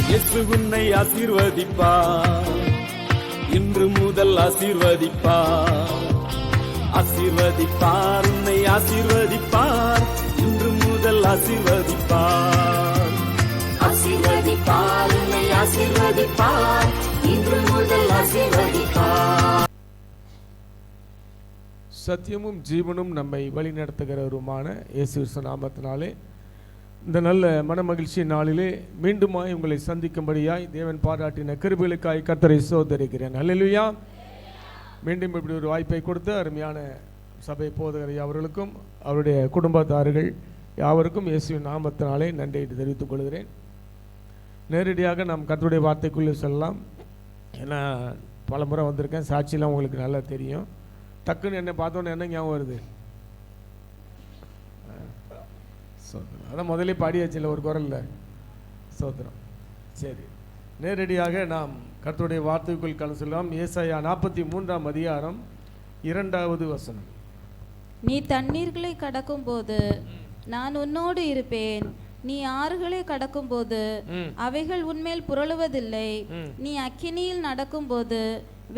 இயேசு உன்னை ஆசீர்வதிப்பார், இன்று முதல் ஆசீர்வதிப்பார். ஆசீர்வதிப்பார், உன்னை ஆசீர்வதிப்பார், இன்று முதல் ஆசீர்வதிப்பார். ஆசீர்வதிப்பார், உன்னை ஆசீர்வதிப்பார், இன்று முதல் ஆசீர்வதிப்பார். சத்தியமும் ஜீவனும் நம்மை வழி நடத்துகிறவருமான இயேசு கிறிஸ்து நாமத்தினாலே இந்த நல்ல மனமகிழ்ச்சி நாளிலே மீண்டுமாய் உங்களை சந்திக்கும்படியாய் தேவன் பாராட்டின கிருபைகளுக்காய் கர்த்தரை ஸ்தோத்திரிக்கிறேன். அல்லேலூயா. மீண்டும் இப்படி ஒரு வாய்ப்பை கொடுத்த அருமையான சபை போதகர் அவர்களுக்கும் அவருடைய குடும்பத்தார்கள் யாவருக்கும் இயேசுவின் நாமத்தினாலே நன்றியை தெரிவித்துக் கொள்கிறேன். நேரடியாக நாம் கர்த்தருடைய வார்த்தைக்குள்ளே சொல்லலாம். ஏன்னா பல முறை வந்திருக்கேன், சாட்சியெலாம் உங்களுக்கு நல்லா தெரியும். டக்குன்னு என்னை பார்த்தோன்னே என்ன ஞாபகம் வருது? சோத்திரம். அதான் முதலே பாடியாச்சுல ஒரு குரல்ல சோத்திரம். சரி, நேரடியாக நாம் கர்த்தருடைய வார்த்தைக்குள் கலந்து சொல்லலாம். ஏசாயா 43ஆம் அதிகாரம் 2வது வசனம். நீ தண்ணீர்களை கடக்கும் போது நான் உன்னோடு இருப்பேன், நீ ஆறுகளை கடக்கும் போது அவைகள் உன்மேல் புரளுவதில்லை. நீ அக்கினியில் நடக்கும் போது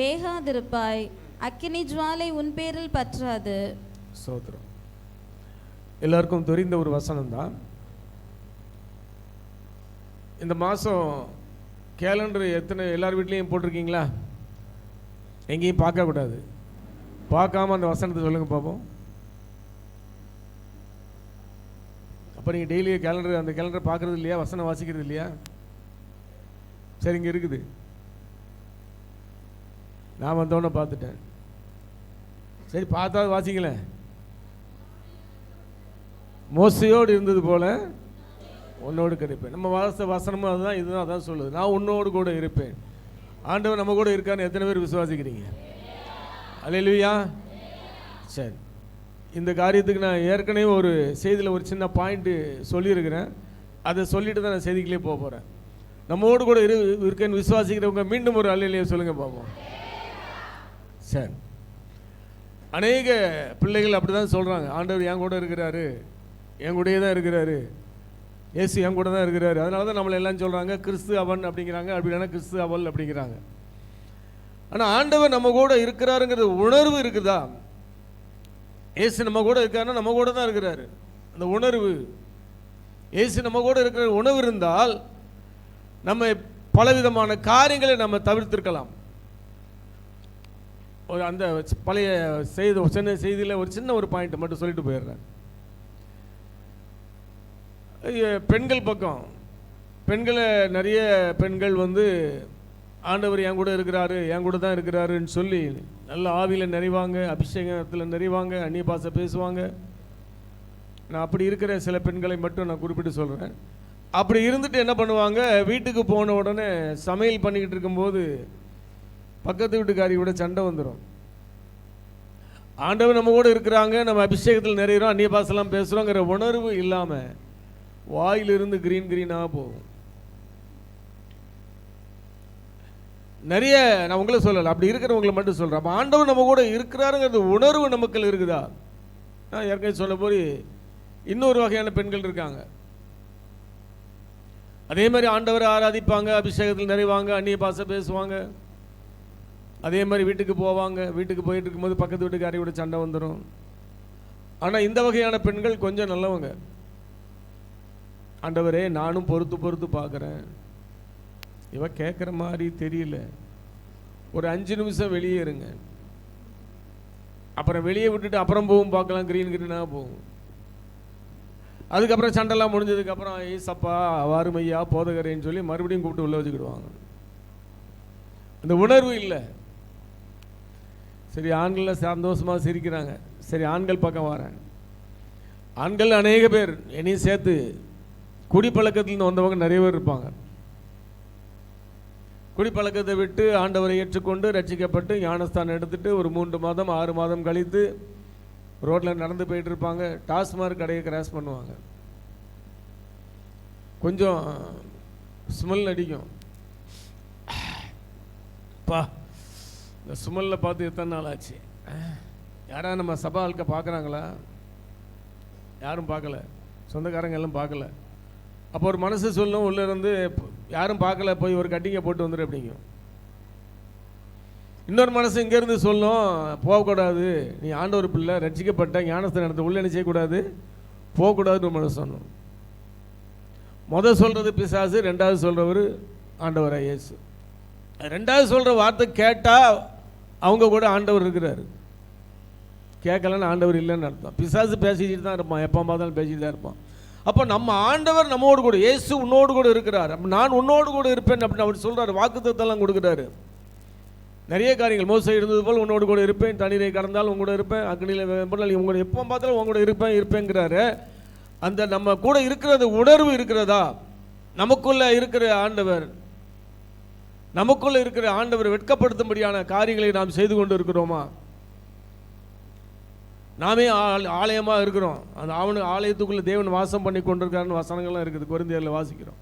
வேகாதிருப்பாய், அக்கினி ஜுவாலை உன் பேரில் பற்றாது. சோத்திரம். எல்லாருக்கும் தெரிந்த ஒரு வசனம் தான். இந்த மாதம் கேலண்டர் எத்தனை எல்லார் வீட்லேயும் போட்டிருக்கீங்களா? எங்கேயும் பார்க்கக்கூடாது. பார்க்காம அந்த வசனத்தை சொல்லுங்கள் பார்ப்போம். அப்போ நீங்கள் டெய்லி கேலண்டர் அந்த கேலண்டர் பார்க்குறது இல்லையா? வசனம் வாசிக்கிறது இல்லையா? சரி, இங்கே இருக்குது. நான் வந்தோடனே பார்த்துட்டேன். சரி, பார்த்தா வாசிக்கல. மோசையோடு இருந்தது போல உன்னோடு கிடைப்பேன். நம்ம வாச வசனமும் அதுதான், இதுதான் அதான் சொல்லுது. நான் உன்னோடு கூட இருப்பேன். ஆண்டவர் நம்ம கூட இருக்கான்னு எத்தனை பேர் விசுவாசிக்கிறீங்க? அல்லேலூயா. சரி, இந்த காரியத்துக்கு நான் ஏற்கனவே ஒரு செய்தியில் ஒரு சின்ன பாயிண்ட்டு சொல்லியிருக்கிறேன். அதை சொல்லிட்டு தான் நான் செய்திக்குள்ளே போக போகிறேன். நம்மோடு கூட இருக்கேன்னு விசுவாசிக்கிறவங்க மீண்டும் ஒரு அல்லேலூயா சொல்லுங்கள் பார்ப்போம். சரி, அநேக பிள்ளைகள் அப்படி தான் சொல்கிறாங்க. ஆண்டவர் என் கூட இருக்கிறாரு, என் கூடயே தான் இருக்கிறாரு, இயேசு என் கூட தான் இருக்கிறாரு. அதனால தான் நம்மளை எல்லாம் சொல்கிறாங்க கிறிஸ்து அவன் அப்படிங்கிறாங்க, அப்படி இல்லைன்னா கிறிஸ்து அவள் அப்படிங்கிறாங்க. ஆனால் ஆண்டவர் நம்ம கூட இருக்கிறாருங்கிறது உணர்வு இருக்குதா? இயேசு நம்ம கூட இருக்காருன்னா நம்ம கூட தான் இருக்கிறாரு. அந்த உணர்வு, இயேசு நம்ம கூட இருக்கிற உணர்வு இருந்தால் நம்ம பலவிதமான காரியங்களை நம்ம தவிர்த்திருக்கலாம். ஒரு அந்த பழைய சின்ன செய்தியில் ஒரு சின்ன ஒரு பாயிண்ட் மட்டும் சொல்லிட்டு போயிடுறேன். பெண்கள் பக்கம், பெண்களை நிறைய பெண்கள் வந்து ஆண்டவர் என் கூட இருக்கிறாரு, என் கூட தான் இருக்கிறாருன்னு சொல்லி நல்ல ஆவியில் நிறைவாங்க, அபிஷேகத்தில் நிறைவாங்க, அந்நிய பாஷை பேசுவாங்க. நான் அப்படி இருக்கிற சில பெண்களை மட்டும் நான் குறிப்பிட்டு சொல்கிறேன். அப்படி இருந்துட்டு என்ன பண்ணுவாங்க, வீட்டுக்கு போன உடனே சமையல் பண்ணிக்கிட்டு இருக்கும்போது பக்கத்து வீட்டுக்காரியோட சண்டை வந்துடும். ஆண்டவர் நம்ம கூட இருக்கிறாங்க, நம்ம அபிஷேகத்தில் நிறைகிறோம், அந்நிய பாஷெல்லாம் பேசுகிறோங்கிற உணர்வு இல்லாமல் வாயிலிருந்து கிரீனாக போகும். நிறைய நான் உங்களை சொல்லலை, அப்படி இருக்கிறவங்களை மட்டும் சொல்கிறேன். அப்போ ஆண்டவர் நம்ம கூட இருக்கிறாருங்கிறது உணர்வு நமக்கு இருக்குதா? நான் ஏற்கனவே சொல்ல போய் இன்னொரு வகையான பெண்கள் இருக்காங்க. அதே மாதிரி ஆண்டவரை ஆராதிப்பாங்க, அபிஷேகத்தில் நிறைவாங்க, அந்நிய பாஷை பேசுவாங்க. அதே மாதிரி வீட்டுக்கு போவாங்க. வீட்டுக்கு போயிட்டு இருக்கும்போது பக்கத்து வீட்டுக்காரியோட சண்டை வந்துடும். ஆனால் இந்த வகையான பெண்கள் கொஞ்சம் நல்லவங்க. ஆண்டவரே, நானும் பொறுத்து பொறுத்து பார்க்குறேன், இவ கேட்குற மாதிரி தெரியல, ஒரு 5 நிமிஷம் வெளியே இருங்க, அப்புறம் வெளியே விட்டுட்டு அப்புறம் போகும் பார்க்கலாம், கிரீனாக போகும். அதுக்கப்புறம் சண்டைலாம் முடிஞ்சதுக்கப்புறம் ஏசப்பா வாருமையா போதகரேன்னு சொல்லி மறுபடியும் கூப்பிட்டு உள்ள வச்சுக்கிடுவாங்க. அந்த உணர்வு இல்லை. சரி, ஆண்களில் சந்தோஷமாக சிரிக்கிறாங்க. சரி, ஆண்கள் பக்கம் வரேன். ஆண்கள் அநேக பேர் என்னையும் சேர்த்து குடிப்பழக்கத்தில் வந்தவங்க நிறைய பேர் இருப்பாங்க. குடிப்பழக்கத்தை விட்டு ஆண்டவரை ஏற்றுக்கொண்டு ரட்சிக்கப்பட்டு ஞானஸ்தானம் எடுத்துட்டு ஒரு 3 மாதம் 6 மாதம் கழித்து ரோட்டில் நடந்து போயிட்டு இருப்பாங்க. டாஸ்மார்க் கடையை கிராஸ் பண்ணுவாங்க. கொஞ்சம் ஸ்மெல் அடிக்கும். பா, இந்த ஸ்மெல்லை பார்த்து எத்தனை நாள் ஆச்சு? யாராவது நம்ம சபா ஆட்க பார்க்குறாங்களா? யாரும் பார்க்கல, சொந்தக்காரங்க எல்லாம் பார்க்கல. அப்போ ஒரு மனசு சொல்லும், உள்ளே இருந்து யாரும் பார்க்கல, போய் ஒரு கட்டிங்கை போட்டு வந்துடு அப்படிங்கும். இன்னொரு மனசு இங்கேருந்து சொல்லும், போகக்கூடாது, நீ ஆண்டவர் பிள்ளை, ரட்சிக்கப்பட்ட ஞானஸ்தானம் நடத்த உள்ள என்ன செய்யக்கூடாது, போகக்கூடாதுன்னு ஒரு மனசு சொன்னோம். முதல் சொல்கிறது பிசாசு, ரெண்டாவது சொல்கிறவர் ஆண்டவராக இயேசு. ரெண்டாவது சொல்கிற வார்த்தை கேட்டால் அவங்க கூட ஆண்டவர் இருக்கிறாரு, கேட்கலன்னு ஆண்டவர் இல்லைன்னு அர்த்தம். பிசாசு பேசிக்கிட்டு தான் இருப்பான், எப்போ பார்த்தாலும் பேசிட்டு தான் இருப்பான். அப்போ நம்ம ஆண்டவர் நம்மோடு கூட, இயேசு உன்னோடு கூட இருக்கிறார், அப்போ நான் உன்னோடு கூட இருப்பேன் அப்படின்னு அவர் சொல்கிறார். வாக்குத்தத்தெல்லாம் கொடுக்குறாரு. நிறைய காரியங்கள், மோசே இருந்தது போல் உன்னோடு கூட இருப்பேன், தண்ணீரை கடந்தால் உங்க கூட இருப்பேன், அக்னியில் உங்களோட எப்போ பார்த்தாலும் உங்க கூட இருப்பேங்கிறாரு. அந்த நம்ம கூட இருக்கிறது உணர்வு இருக்கிறதா? நமக்குள்ள இருக்கிற ஆண்டவர், நமக்குள்ள இருக்கிற ஆண்டவர் வெட்கப்படுத்தும்படியான காரியங்களை நாம் செய்து கொண்டு இருக்கிறோமா? நாமே ஆலயமாக இருக்கிறோம், அந்த ஆலயத்துக்குள்ள தேவன் வாசம் பண்ணி கொண்டிருக்காருன்னு வசனங்கள்லாம் இருக்குது, கொரிந்தியரில் வாசிக்கிறோம்.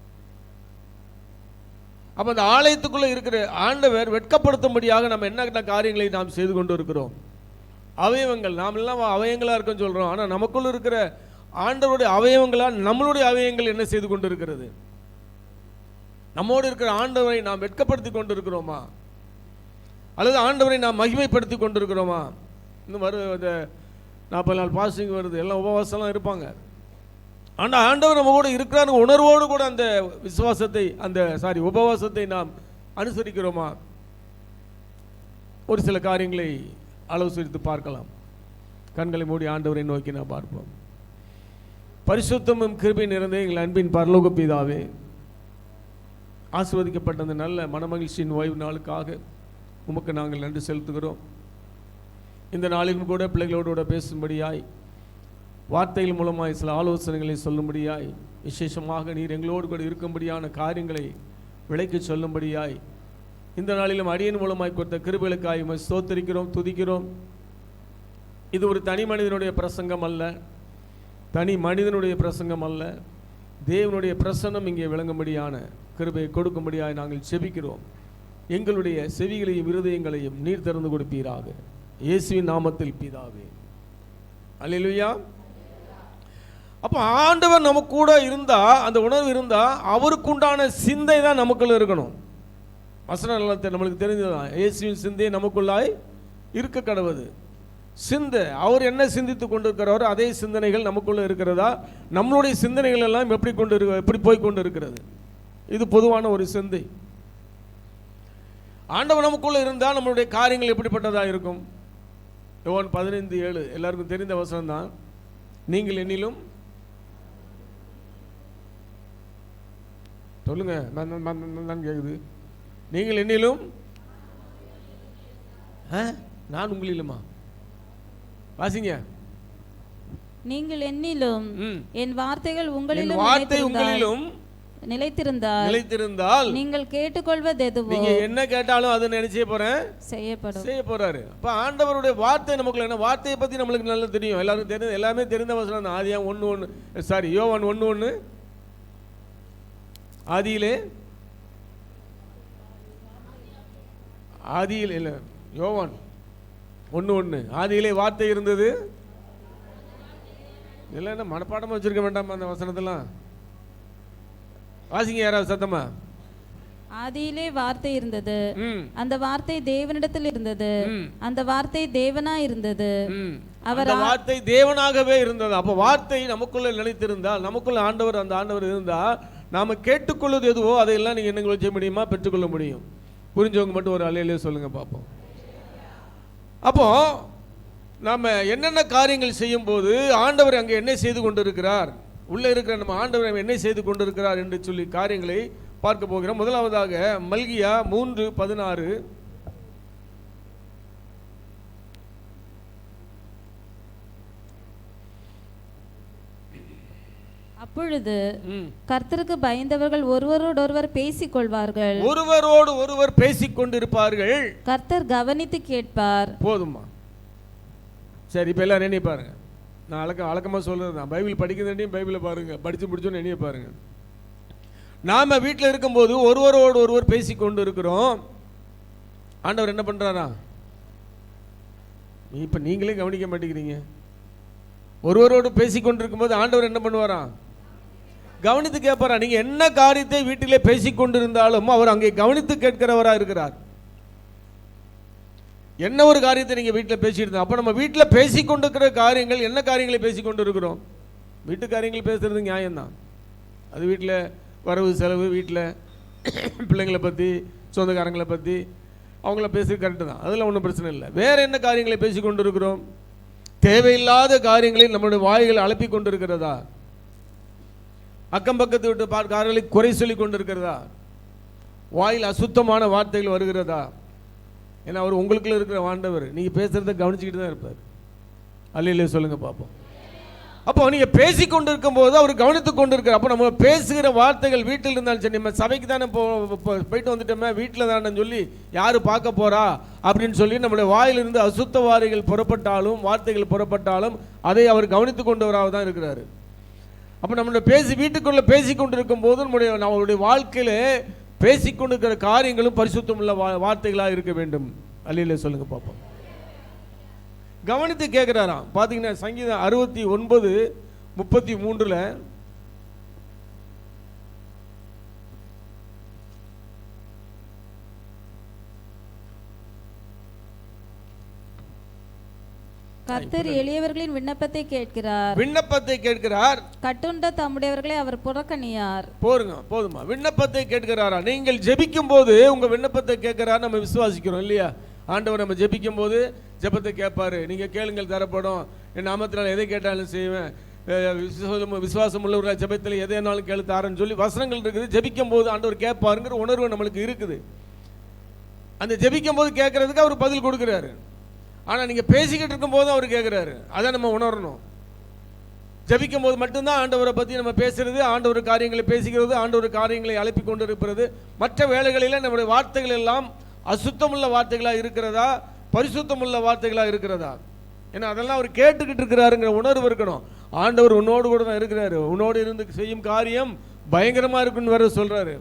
அப்போ அந்த ஆலயத்துக்குள்ளே இருக்கிற ஆண்டவர் வெட்கப்படுத்தும்படியாக நம்ம என்ன காரியங்களை நாம் செய்து கொண்டு இருக்கிறோம்? அவயவங்கள், நாம் எல்லாம் அவயங்களாக இருக்கோன்னு சொல்கிறோம், ஆனால் நமக்குள்ள இருக்கிற ஆண்டவருடைய அவயவங்களால் நம்மளுடைய அவயங்கள் என்ன செய்து கொண்டு இருக்கிறது? நம்மோடு இருக்கிற ஆண்டவரை நாம் வெட்கப்படுத்தி கொண்டு இருக்கிறோமா, அல்லது ஆண்டவரை நாம் மகிமைப்படுத்தி கொண்டு இருக்கிறோமா? இன்னும் இந்த 40 நாள் பாஸ்டிங் வருது, எல்லாம் உபவாசம்லாம் இருப்பாங்க. ஆனால் ஆண்டவர் நம்ம கூட இருக்கிறாரு உணர்வோடு கூட அந்த விசுவாசத்தை, உபவாசத்தை நாம் அனுசரிக்கிறோமா? ஒரு சில காரியங்களை ஆலோசித்து பார்க்கலாம். கண்களை மூடி ஆண்டவரை நோக்கி நாம் பார்ப்போம். பரிசுத்தமும் கிருபை நிறைந்த எங்கள் அன்பின் பரலோக பிதாவே, ஆசீர்வதிக்கப்பட்ட அந்த நல்ல மனமகிழ்ச்சியின் ஓய்வு நாளுக்காக உமக்கு நாங்கள் நன்றி செலுத்துகிறோம். இந்த நாளிலும் கூட பிள்ளைகளோடு கூட பேசும்படியாய், வார்த்தைகள் மூலமாய் சில ஆலோசனைகளை சொல்லும்படியாய், விசேஷமாக நீர் எங்களோடு கூட இருக்கும்படியான காரியங்களை விளக்கி சொல்லும்படியாய், இந்த நாளிலும் அடியன் மூலமாய் கொடுத்த கிருபைகளுக்காய் ஸ்தோத்திரிக்கிறோம், துதிக்கிறோம். இது ஒரு தனி மனிதனுடைய பிரசங்கம் அல்ல, தனி மனிதனுடைய பிரசங்கம் அல்ல, தேவனுடைய பிரசன்னம் இங்கே விளங்கும்படியான கிருபையை கொடுக்கும்படியாய் நாங்கள் செபிக்கிறோம். எங்களுடைய செவிகளையும் இருதயங்களையும் நீர் திறந்து கொடுப்பீராக, இயேசுவின் நாமத்தில் பிதாவே, அல்லேலூயா. அப்போ ஆண்டவர் நம்ம கூட இருந்தா, அந்த உணர்வு இருந்தா, அவருக்குண்டான சிந்தை தான் நமக்குள்ள இருக்கணும். வசனம் நம்மளுக்கு தெரிஞ்சதான், இயேசுவின் சிந்தை நமக்குள்ளாய் இருக்க கடவுது. சிந்தை, அவர் என்ன சிந்தித்து கொண்டிருக்கிறாரோ அதே சிந்தனைகள் நமக்குள்ள இருக்கிறதா? நம்மளுடைய சிந்தனைகள் எல்லாம் எப்படி போய் கொண்டு இருக்கிறது? இது பொதுவான ஒரு சிந்தை. ஆண்டவர் நமக்குள்ள இருந்தால் நம்மளுடைய காரியங்கள் எப்படிப்பட்டதா இருக்கும்? யோவான் 15:7 எல்லாருக்கும் தெரிந்த வசனம் தான். நீங்கள் என்னிலும், சொல்லுங்க, நான் கேக்குது, நீங்கள் என்னிலும் நான் உங்களிலுமா? வாசிங்க. நீங்கள் என்னிலும் என் வார்த்தைகள் உங்களிலும் நிலைத்திருந்தால் நீங்கள் கேட்டுக்கொள்வது எதுவோ, நீங்க என்ன கேட்டாலும் அதை நினைச்சே போறேன் செய்ய போறாரு. அப்ப ஆண்டவருடைய வார்த்தை நமக்குள்ள என்ன? வார்த்தையை பத்தி நம்மளுக்கு நல்லா தெரியும், எல்லாருக்கும் தெரியும், எல்லாமே தெரிந்த வசனம். ஆதியாம் 1:1, யோவான் 1:1, ஆதியில் இல்லை, யோவான் 1:1, ஆதியிலே வார்த்தை இருந்தது. இதெல்லாம் என்ன மனப்பாடமா வச்சிருக்க வேண்டாமா அந்த வசனத்தெல்லாம்? வாசிங்க யாராவது சத்தமா. ஆதியிலே வார்த்தை இருந்தது, அந்த வார்த்தை தேவனிடத்தில் இருந்தது, அந்த வார்த்தை தேவனாய் இருந்தது, அவர் வார்த்தை தேவனாகவே இருந்தது. அப்ப வார்த்தை நமக்குள்ள நிலைத்திருந்தால், நமக்குள்ள ஆண்டவர், அந்த ஆண்டவர் இருந்தா, நாம கேட்டுக்கொள்வது எதுவோ அதையெல்லாம் நீங்க என்ன செய்ய முடியுமா? பெற்றுக்கொள்ள முடியும். புரிஞ்சவங்க மட்டும் ஒரு அலையிலே சொல்லுங்க பார்ப்போம். அப்போ நாம என்னென்ன காரியங்கள் செய்யும் போது ஆண்டவர் அங்கே என்ன செய்து கொண்டிருக்கிறார், உள்ள இருக்கிற நம்ம ஆண்டவர் என்ன செய்து கொண்டிருக்கிறார் என்று சொல்லி காரியங்களை பார்க்க போகிறோம். முதலாவதாக மல்கியா 3:16, அப்பொழுது கர்த்தருக்கு பயந்தவர்கள் ஒருவரோடொருவர் பேசிக் கொள்வார்கள், ஒருவரோடு ஒருவர் பேசிக் கொண்டிருப்பார்கள், கர்த்தர் கவனித்து கேட்பார். போதுமா? சரி, இப்போ எல்லாம் எண்ணி பாருங்க. நான் அழக்கமாக சொல்றது தான். பைபிள் படிக்கிறதையும் பைபிளை பாருங்க, படித்து முடிச்சோன்னு எண்ணிய பாருங்க. நாம வீட்டில் இருக்கும்போது ஒருவரோடு ஒருவர் பேசிக் கொண்டு இருக்கிறோம். ஆண்டவர் என்ன பண்றாரா? இப்போ நீங்களே கவனிக்க மாட்டேங்கிறீங்க. ஒருவரோடு பேசிக் கொண்டிருக்கும் போது ஆண்டவர் என்ன பண்ணுவாரா? கவனித்து கேட்பாரா? நீங்க என்ன காரியத்தை வீட்டிலே பேசிக் கொண்டிருந்தாலும் அவர் அங்கே கவனித்து கேட்கிறவரா இருக்கிறார். என்ன ஒரு காரியத்தை நீங்க வீட்டில் பேசிட்டு இருந்தா, அப்ப நம்ம வீட்டில் பேசிக் கொண்டிருக்கிற காரியங்கள் என்ன காரியங்களை பேசிக் கொண்டு இருக்கிறோம்? வீட்டு காரியங்கள் பேசுறது நியாயம்தான். அது வீட்டில் வரவு செலவு, வீட்டில் பிள்ளைங்களை பற்றி, சொந்தக்காரங்களை பற்றி அவங்கள பேசுறது கரெக்டு தான், அதில் ஒன்றும் பிரச்சனை இல்லை. வேற என்ன காரியங்களை பேசி கொண்டு இருக்கிறோம்? தேவையில்லாத காரியங்களில் நம்மளுடைய வாய்களை அலப்பி கொண்டு இருக்கிறதா? அக்கம் பக்கத்து விட்டு காரர்களை குறை சொல்லி கொண்டு இருக்கிறதா? வாயில் அசுத்தமான வார்த்தைகள் வருகிறதா? ஏன்னா அவர் உங்களுக்குள்ள இருக்கிற ஆண்டவர், நீங்க பேசுறத கவனிச்சுக்கிட்டு தான் இருப்பார். அல்லேலூயா சொல்லுங்க பார்ப்போம். அப்போ நீங்க பேசிக் கொண்டு இருக்கும் போது அவர் கவனித்துக் கொண்டு இருக்கிறார். அப்போ நம்ம பேசுகிற வார்த்தைகள் வீட்டில் இருந்தாலும் சரி, நம்ம சபைக்கு தானே போயிட்டு வந்துட்டோமே, வீட்டில் தானே சொல்லி யாரு பார்க்க போறா அப்படின்னு சொல்லி நம்மளுடைய வாயிலிருந்து அசுத்த வார்த்தைகள் புறப்பட்டாலும், வார்த்தைகள் புறப்பட்டாலும் அதை அவர் கவனித்துக் கொண்டவராக தான் இருக்கிறாரு. அப்போ நம்மளுடைய வீட்டுக்குள்ள பேசிக் கொண்டு இருக்கும் போது நம்மளுடைய வாழ்க்கையில பேசிக்கொண்டிருக்கிற காரியங்களும் பரிசுத்தம் உள்ள வார்த்தைகளாக இருக்க வேண்டும். அல்லேலூயா சொல்லுங்க பார்ப்போம். கவனித்து கேட்கிறாராம். பாத்தீங்கன்னா சங்கீதம் 69:33 கர்த்தர் எளியவர்களின் விண்ணப்பத்தை கேட்கிறார். கட்டுண்ட தம்முடையவர்களை அவர் புறக்கணியார். போதுமா? விண்ணப்பத்தை கேட்கிறாரா? நீங்கள் ஜெபிக்கும் போது உங்க விண்ணப்பத்தை கேட்கிறார். நம்ம விசுவாசிக்கிறோம் இல்லையா? ஆண்டவர் நம்ம ஜெபிக்கும் போது ஜெபத்தை கேட்பாரு. நீங்க கேளுங்கள் தரப்படும், என் நாமத்தினால் எதை கேட்டாலும் செய்வேன், விசுவாசம் உள்ளவர்கள் ஜெபத்தில் எதைனாலும் கேளு தாரன்னு சொல்லி வசனங்கள் இருக்குது. ஜெபிக்கும் போது ஆண்டவர் கேட்பாருங்கிற உணர்வு நம்மளுக்கு இருக்குது. அந்த ஜெபிக்கும் போது கேட்கறதுக்கு அவர் பதில் கொடுக்கிறாரு. ஆனா நீங்க பேசிக்கிட்டு இருக்கும் போது அவர் கேட்கிறாரு. அதை நம்ம உணரணும். ஜெபிக்கும் போது மட்டும்தான் ஆண்டவரை பத்தி நம்ம பேசுறது, ஆண்டவர் காரியங்களை பேசுகிறது, ஆண்டவர் காரியங்களை அழைப்பி கொண்டு இருப்பது. மற்ற வேளைகளில் நம்முடைய வார்த்தைகள் எல்லாம் அசுத்தமுள்ள வார்த்தைகளா இருக்கிறதா, பரிசுத்தமுள்ள வார்த்தைகளா இருக்கிறதா? ஏன்னா அதெல்லாம் அவர் கேட்டுக்கிட்டு இருக்கிறாருங்கிற உணர்வு இருக்கணும். ஆண்டவர் உன்னோடு கூட தான் இருக்கிறாரு, உன்னோடு இருந்து செய்யும் காரியம் பயங்கரமா இருக்குன்னு வேற சொல்றாரு.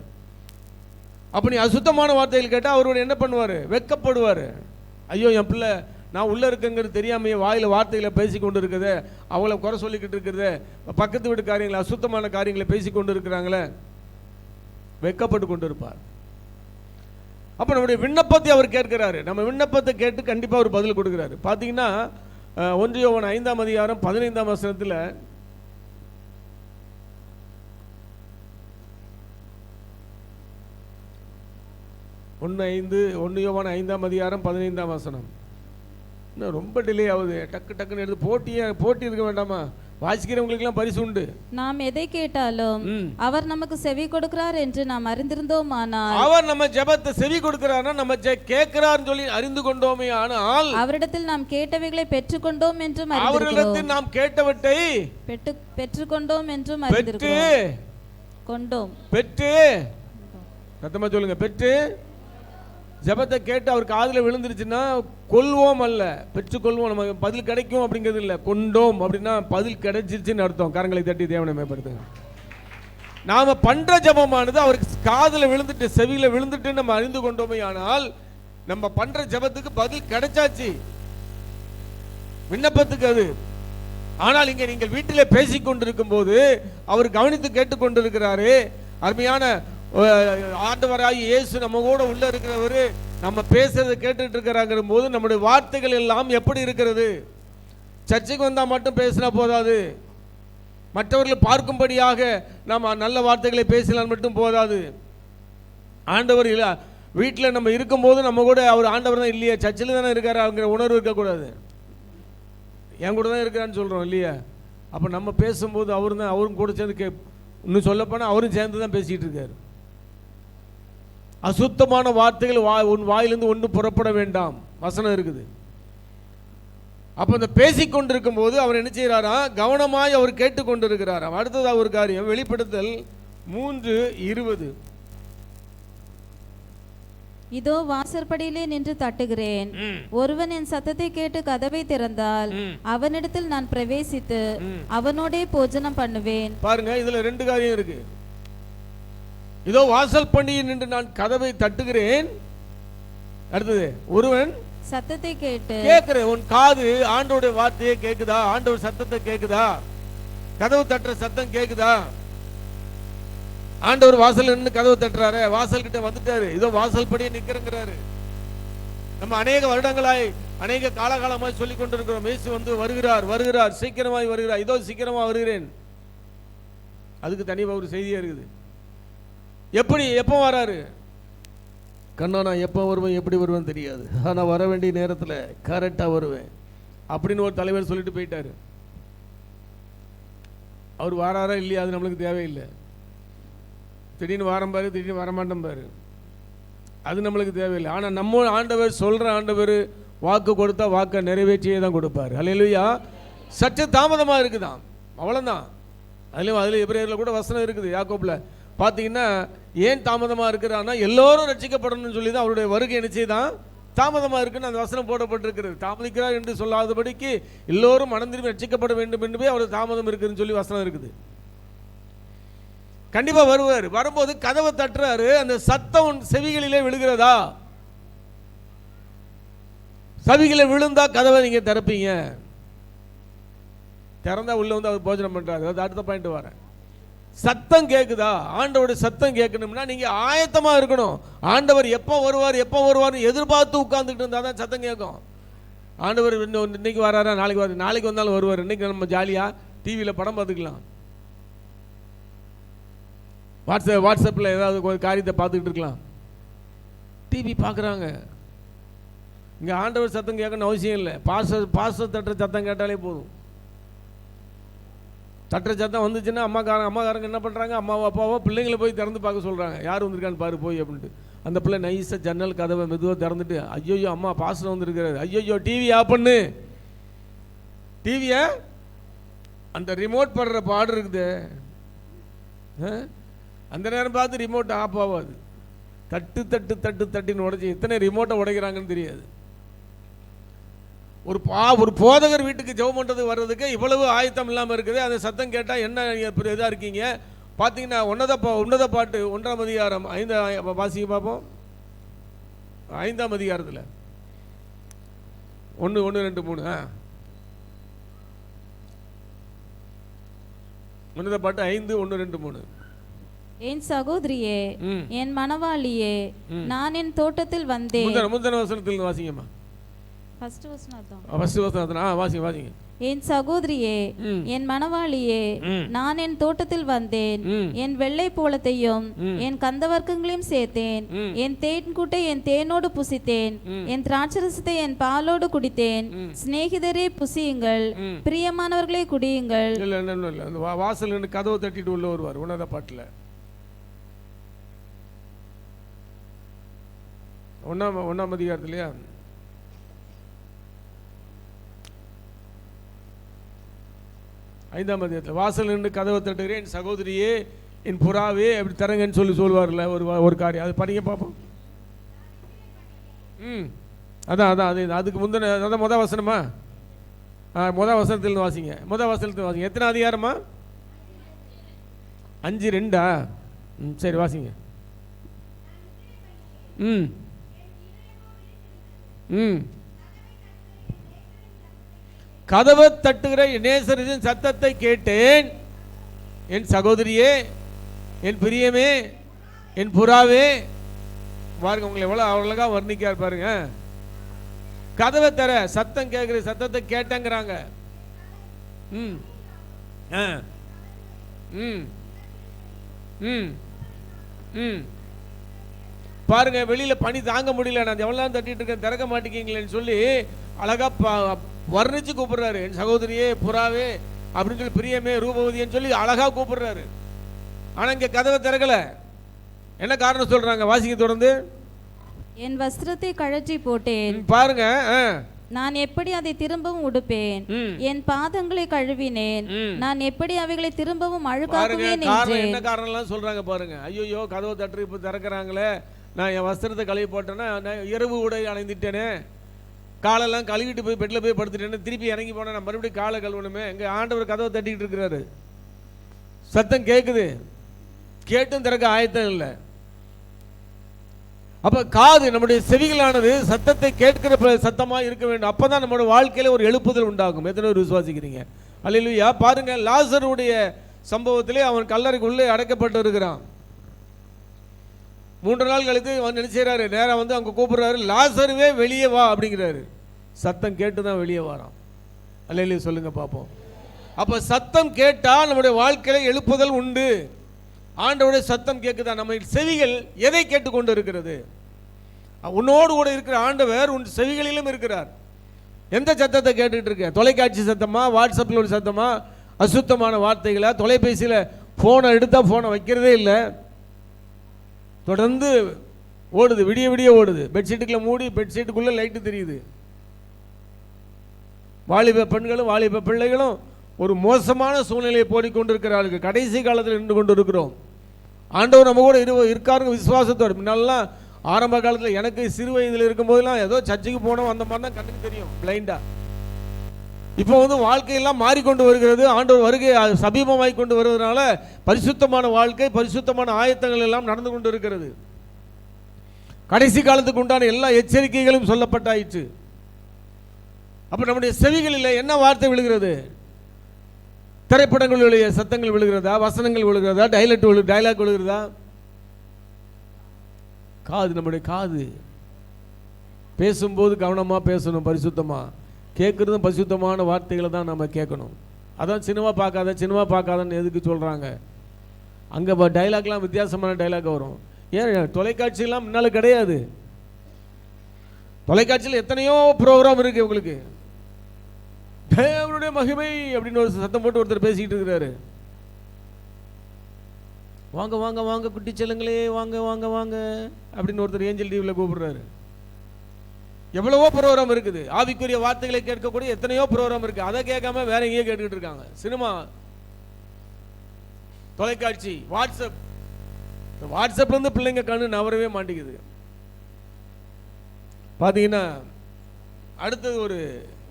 அப்ப நீ அசுத்தமான வார்த்தைகள் கேட்டா அவரோட என்ன பண்ணுவாரு? வெட்கப்படுவாரு. ஐயோ, என் பிள்ளை நான் உள்ள இருக்குங்கிறது தெரியாமையே வாயில வார்த்தைகளை பேசி கொண்டு இருக்குது, அவங்கள குறை சொல்லிக்கிட்டு இருக்கிறது, பக்கத்து வீட்டு காரியங்களை அசுத்தமான காரியங்களை பேசி கொண்டு இருக்கிறாங்களே, வெட்கப்பட்டு கொண்டு இருப்பார். அப்ப நம்முடைய விண்ணப்பத்தை அவர் கேட்கிறாரு. நம்ம விண்ணப்பத்தை கேட்டு கண்டிப்பா அவர் பதில் கொடுக்கிறாரு. பாத்தீங்கன்னா 1 யோவான் 5:15 1 யோவான் 5:15 இன்னும் ரொம்ப டிலே ஆகுது. டக்குன்னு எடுத்து போட்டி இருக்க வேண்டாமா? வாசிக்கிறவங்களுக்கெல்லாம் பரிசு உண்டு. நாம் எதை கேட்டாலும் அவர் நமக்கு செவி கொடுக்கிறார் என்று நாம் அறிந்திருந்தோமானால், அவர் நம்ம ஜெபத்தை செவி கொடுக்கிறார்னா நம்ம கேட்கிறார்னு சொல்லி அறிந்து கொண்டோமே ஆனால், அவரிடத்தில் நாம் கேட்டவைகளை பெற்றுக்கொண்டோம் என்றும் அறிந்திருக்கிறோம். அவரிடத்தில் நாம் கேட்டவற்றை பெற்றுக்கொண்டோம் என்றும் அறிந்திருக்கிறோம். பெற்று சத்தமா சொல்லுங்க. பெற்று ஜெபத்தை கேட்டு அவர் காதுல விழுந்துருச்சுன்னா கொள்வோம் அல்ல, பெற்றுக்கொள்வோம். நம்ம பதில் கிடைக்கும் அப்படிங்கிறது இல்லை. கொண்டோம் அப்படின்னா பதில் கிடைச்சிருச்சுன்னு அர்த்தம். கரங்களை தட்டி தேவனை மேம்படுத்துங்க. நாம பண்ற ஜெபமானது அவருக்கு காதுல விழுந்துட்டு, செவியில விழுந்துட்டு நம்ம அறிந்து கொண்டோமே ஆனால் நம்ம பண்ற ஜெபத்துக்கு பதில் கிடைச்சாச்சு, விண்ணப்பத்துக்கு அது. ஆனால் இங்க நீங்கள் வீட்டிலே பேசிக் கொண்டிருக்கும் போது அவர் கவனித்து கேட்டுக்கொண்டிருக்கிறாரு. அருமையான ஆண்டவராகிய இயேசு நம்ம கூட உள்ள இருக்கிறவரு நம்ம பேசுறதை கேட்டுட்டு இருக்கிறாங்கிற போது நம்முடைய வார்த்தைகள் எல்லாம் எப்படி இருக்கிறது? சர்ச்சைக்கு வந்தா மட்டும் பேசினா போதாது, மற்றவர்கள் பார்க்கும்படியாக நம்ம நல்ல வார்த்தைகளை பேசலாம் மட்டும் போதாது. ஆண்டவர் இல்ல வீட்டில் நம்ம இருக்கும்போது நம்ம கூட அவர் ஆண்டவர் தான் இல்லையா, சர்ச்சில் தானே இருக்காரு அப்படிங்கிற உணர்வு இருக்கக்கூடாது. என் கூட தான் இருக்கிறான்னு சொல்றோம் இல்லையா? அப்போ நம்ம பேசும்போது அவரும் கூட சேர்ந்து இன்னும் சொல்லப்போனால் அவரும் சேர்ந்து தான் பேசிட்டு இருக்காரு. அசுத்தமான வார்த்தைகள் உன் வாயிலிருந்து ஒன்று புறப்பட வேண்டாம் வசனம் இருக்குது. அப்ப இந்த பேசிக்கொண்டிருக்கும் போது அவர் என்ன செய்யறாரா? கவனமாய் அவர் கேட்டுக்கொண்டிருக்கிறாராம். அடுத்ததாக ஒரு காரியம், வெளிப்படுத்தல் 3:20. இதோ வாசற்படியிலே நின்று தட்டுகிறேன், ஒருவன் என் சத்தத்தை கேட்டு கதவை திறந்தால் அவனிடத்தில் நான் பிரவேசித்து அவனோடே போஜனம் பண்ணுவேன். பாருங்க, இதுல 2 காரியம் இருக்கு. இதோ வாசல் படியில் நின்று நான் கதவை தட்டுகிறேன். அடுத்தது, ஒருவன் சத்தத்தை கேட்டு கேட்கிறேன். உன் காது ஆண்டவருடைய வார்த்தையை கேக்குதா? ஆண்டவர் சத்தத்தை கேக்குதா? கதவு தட்டுற சத்தம் கேக்குதா? ஆண்டவர் வாசல் நின்று கதவை தட்டுறாரு, வாசல் கிட்ட வந்துட்டாரு, இதோ வாசல் படியே நிக்கிறங்கிறாரு. நம்ம அநேக வருடங்களாய் அநேக காலகாலமாய் சொல்லி கொண்டிருக்கிறோம், இயேசு வந்து வருகிறார் வருகிறார் சீக்கிரமாய் வருகிறார், இதோ சீக்கிரமா வருகிறேன். அதுக்கு தனி ஒரு செய்தியா இருக்குது. எப்படி எப்போ வராரு? கண்ணா நான் எப்போ வருவேன் எப்படி வருவேன்னு தெரியாது, ஆனால் வர வேண்டிய நேரத்தில் கரெக்டாக வருவேன் அப்படின்னு ஒரு தலைவர் சொல்லிட்டு போயிட்டாரு. அவர் வாராரா இல்லையா அது நம்மளுக்கு தேவையில்லை. திடீர்னு வாரம் பாரு, திடீர்னு வரமாட்டோம் பாரு, அது நம்மளுக்கு தேவையில்லை. ஆனால் நம்ம ஆண்டவர் சொல்கிற ஆண்டவர் வாக்கு கொடுத்தா வாக்கை நிறைவேற்றியே தான் கொடுப்பார். அல்லேலூயா. சற்று தாமதமாக இருக்குதான், அவ்வளோதான். அதில் எபிரேயரில் கூட வசனம் இருக்குது, யாக்கோபில் பார்த்தீங்கன்னா ஏன் தாமதமாக இருக்கிறான்னா எல்லோரும் ரட்சிக்கப்படணும்னு சொல்லி தான் அவருடைய வருகை நிச்சயம் தான் தாமதமாக இருக்குன்னு அந்த வசனம் போடப்பட்டிருக்கிறது. தாமதிக்கிறார் என்று சொல்லாதபடிக்கு எல்லோரும் மனம் திரும்பி ரட்சிக்கப்பட வேண்டும் என்று அவருடைய தாமதம் இருக்குதுன்னு சொல்லி வசனம் இருக்குது. கண்டிப்பா வருவார். வரும்போது கதவை தட்டுறாரு, அந்த சத்தம் செவிகளிலே விழுகிறதா? செவிகளை விழுந்தா கதவை நீங்க திறப்பீங்க, திறந்தா உள்ள வந்து அவர் போஜனம் பண்றாரு. அது அடுத்த பாயிண்ட் வரேன். சத்தம் கேட்குதா? ஆண்டவருடைய சத்தம் கேட்கணும்னா நீங்க ஆயத்தமா இருக்கணும். ஆண்டவர் எப்போ வருவார் எப்போ வருவார்னு எதிர்பார்த்து உட்கார்ந்துட்டு இருந்தா தான் சத்தம் கேட்கும். ஆண்டவர் இன்னைக்கு வராரா நாளைக்கு வர, நாளைக்கு வந்தாலும் வருவார், இன்னைக்கு நம்ம ஜாலியா டிவியில் படம் பார்த்துக்கலாம், வாட்ஸ்அப்பில் ஏதாவது ஒரு காரியத்தை பார்த்துக்கிட்டு இருக்கலாம். டிவி பார்க்குறாங்க. இங்கே ஆண்டவர் சத்தம் கேட்கணும்னு அவசியம் இல்லை. பாஸ்டர் தட்டுற சத்தம் கேட்டாலே போதும். தட்டுற சத்தம் வந்துச்சுன்னா அம்மாக்காரங்க என்ன பண்ணுறாங்க, அம்மாவோ அப்பாவோ பிள்ளைங்களை போய் திறந்து பார்க்க சொல்கிறாங்க, யார் வந்திருக்கான்னு பாரு போய் அப்படின்ட்டு. அந்த பிள்ளை நைஸாக ஜன்னல் கதவை மெதுவாக திறந்துட்டு, ஐயோ அம்மா பாஸ்டர் வந்துருக்கிறாரு, ஐயோ டிவி ஆஃப் பண்ணு. டிவியை அந்த ரிமோட் படுற பாடு இருக்குது, அந்த நேரம் பார்த்து ரிமோட் ஆஃப் ஆகாது. தட்டு தட்டு தட்டு தட்டின்னு உடைச்சி எத்தனை ரிமோட்டை உடைக்கிறாங்கன்னு தெரியாது. ஒரு போதகர் வீட்டுக்கு ஜெபம் பண்ணுறது வர்றதுக்கு இவ்வளவு ஆயத்தம் இல்லாமல் இருக்குது. அந்த சத்தம் கேட்டால் என்ன இதாக இருக்கீங்க பார்த்தீங்கன்னா, உன்னத பாட்டு 1ஆம் அதிகாரம் 5 வாசிக்க பார்ப்போம். 5ஆம் அதிகாரத்தில் 1 2 3 உன்னத பாட்டு 5 1 2 3. என் சகோதரியே, என் மணவாளியே, நான் என் தோட்டத்தில் வந்தேன். முந்தின வசனத்தில் வாசிங்கம்மா. ஃபர்ஸ்ட் வசனம் அதான். ஃபர்ஸ்ட் வசனம் வாசிங்க. என் சகோதரியே, என் மணவாளியே, நான் என் தோட்டத்தில் வந்தேன், என் வெள்ளை போலத்தையும் என் கந்தவர்க்கங்களையும் சேர்த்தேன், என் தேன்கூட்டை என் தேனோடு புசித்தேன், என் திராட்சரசத்தை என் பாலோடு குடித்தேன். சிநேகிதரே புசியுங்கள், பிரியமானவர்களே குடியுங்கள். இல்ல அந்த வாசல் கதவை தட்டிட்டு உள்ள வருவார் உன்னத பாட்டுல. 1ஆம் அதிகாரத்திலையா 5ஆம் அதிகாரத்தில் வாசல் நின்று கதவை தட்டுகிறேன், என் சகோதரியே என் புறாவே அப்படி தரங்கன்னு சொல்லுவார்ல ஒரு காரியம். அது படிங்க பார்ப்போம். அதான் அதுக்கு முந்தின அதான் மொதல் வசனமா? மொதல் வசனத்தில் வாசிங்க. எத்தனை அதிகாரமா? 5:2. சரி வாசிங்க. கதவை தட்டுகிற நேசரின் சத்தத்தை கேட்டேன், என் சகோதரியே என் பிரியமே என் புறாவே. பாருங்க உங்களை எவ்வளவு அவ்வளோக்கா வர்ணிக்கார் பாருங்க. கதவை தர சத்தம் கேட்குற சத்தத்தை கேட்டேங்கிறாங்க. பாருங்க வெளியில பனி தாங்க முடியல, நான் எவ்வளவு தட்டிட்டு இருக்கேன், திறக்க மாட்டேங்கீங்களேன்னு சொல்லி அழகா வர்ணிச்சு கூப்பிடுறாரு. என் சகோதரியே புறாவே அப்படின்னு சொல்லி, பிரியமே ரூபவதின்னு சொல்லி அழகா கூப்பிடுறாரு. ஆனா இங்க கதவை திறக்கல. என்ன காரணம் சொல்றாங்க? வாசிக்க தொடர்ந்து. என் வஸ்திரத்தை கழற்றி போட்டேன், பாருங்க நான் எப்படி அதை திரும்பவும் உடுப்பேன், என் பாதங்களை கழுவினேன், நான் எப்படி அவைகளை திரும்பவும் அழுக்காக்குவேன். என்ன காரணம் எல்லாம் சொல்றாங்க பாருங்க. ஐயோ கதவை தட்டு இப்ப திறக்கிறாங்களே, நான் என் வஸ்திரத்தை கழுவி போட்டேன்னா, நான் இரவு உடை அணைந்துட்டேனே, காலெல்லாம் கழுவிட்டு போய் பெட்டில் போய் படுத்துட்டேன்னு திருப்பி இறங்கி போனா நான் மறுபடியும் காலை கழுவணுமே. எங்க ஆண்டவர் கதவை தட்டிக்கிட்டு இருக்கிறாரு, சத்தம் கேட்குது, கேட்டும் திறக்க ஆயத்தம் இல்லை. அப்ப காது நம்முடைய செவிகளானது சத்தத்தை கேட்கிற சத்தமா இருக்க வேண்டும். அப்பதான் நம்மளுடைய வாழ்க்கையில ஒரு எழுப்புதல் உண்டாகும். எத்தனை பேர் விசுவாசிக்கிறீங்க? அல்லேலூயா. பாருங்க லாசருடைய சம்பவத்திலே அவன் கல்லறைக்கு உள்ளே அடைக்கப்பட்டு இருக்கிறான். 3 நாள் கழித்து வந்து என்ன செய்கிறாரு, நேராக வந்து அவங்க கூப்பிடுறாரு, லாசருவே வெளியே வா அப்படிங்கிறாரு. சத்தம் கேட்டு தான் வெளியே வரான். அல்லேலூயா சொல்லுங்க பார்ப்போம். அப்போ சத்தம் கேட்டால் நம்முடைய வாழ்க்கையில் எழுப்புதல் உண்டு. ஆண்டவருடைய சத்தம் கேட்குதா? நம்ம செவிகள் எதை கேட்டுக்கொண்டு இருக்கிறது? உன்னோடு கூட இருக்கிற ஆண்டவர் உன் செவிகளிலும் இருக்கிறார். எந்த சத்தத்தை கேட்டுட்டு இருக்க? தொலைக்காட்சி சத்தமா, வாட்ஸ்அப்பில் ஒரு சத்தமா, அசுத்தமான வார்த்தைகளா? தொலைபேசியில் ஃபோனை எடுத்தால் ஃபோனை வைக்கிறதே இல்லை, தொடர்ந்து ஓடுது, விடிய விடிய ஓடுது. பெட்ஷீட்டுக்குள்ள மூடி பெட்ஷீட்டுக்குள்ளே லைட்டு தெரியுது. வாலிப பெண்களும் வாலிப பிள்ளைகளும் ஒரு மோசமான சூழ்நிலையை போடிக்கொண்டிருக்கிறார்கள். கடைசி காலத்தில் நின்று கொண்டு இருக்கிறோம். ஆண்டவர் நம்ம கூட இருக்காருங்க விசுவாசத்தோடு. முன்னாலாம் ஆரம்ப காலத்தில் எனக்கு சிறு வயதில் இருக்கும்போதெல்லாம் ஏதோ சர்ச்சுக்கு போனோம் அந்த மாதிரி தான் கண்ணுக்கு தெரியும், பிளைண்டா. இப்போ வந்து வாழ்க்கையெல்லாம் மாறிக்கொண்டு வருகிறது. ஆண்டவர் வருகை சமீபமாய் கொண்டு வருவதனால பரிசுத்தமான வாழ்க்கை, பரிசுத்தமான ஆயத்தங்கள் எல்லாம் நடந்து கொண்டு இருக்கிறது. கடைசி காலத்துக்கு உண்டான எல்லா எச்சரிக்கைகளும் சொல்லப்பட்டாயிற்று. அப்போ நம்முடைய செவிகளில் என்ன வார்த்தை விழுகிறது? திரைப்படங்களுடைய சத்தங்கள் விழுகிறதா, வசனங்கள் விழுகிறதா, டைலாக் விழுகிறதா? காது, நம்முடைய காது பேசும்போது கவனமாக பேசணும், பரிசுத்தமாக கேட்குறதும் பரிசுத்தமான வார்த்தைகளை தான் நம்ம கேட்கணும். அதான் சினிமா பார்க்காதன்னு எதுக்கு சொல்கிறாங்க? அங்கே டைலாக்லாம் வித்தியாசமான டைலாக் வரும். ஏன் தொலைக்காட்சியெல்லாம் முன்னால் கிடையாது. தொலைக்காட்சியில் எத்தனையோ ப்ரோக்ராம் இருக்குது உங்களுக்கு. தேவனுடைய மகிமை அப்படின்னு ஒரு சத்தம் போட்டு ஒருத்தர் பேசிக்கிட்டு இருக்கிறாரு. வாங்க வாங்க வாங்க குட்டி செல்லுங்களே, வாங்க வாங்க வாங்க அப்படின்னு ஒருத்தர் ஏஞ்சல் டிவியில் கூப்பிடுறாரு. எவ்வளவோ ப்ரோக்ராம் இருக்குது. ஆவிக்குரிய வார்த்தைகளை கேட்கக்கூடிய எத்தனையோ ப்ரோக்ராம் இருக்கு. அதை கேட்காம வேற எங்கேயோ கேட்டுக்கிட்டு இருக்காங்க. சினிமா, தொலைக்காட்சி, வாட்ஸ்அப்ல இருந்து பிள்ளைங்க கண்ணு நவரவே மாட்டேங்குது. பாத்தீங்கன்னா அடுத்தது ஒரு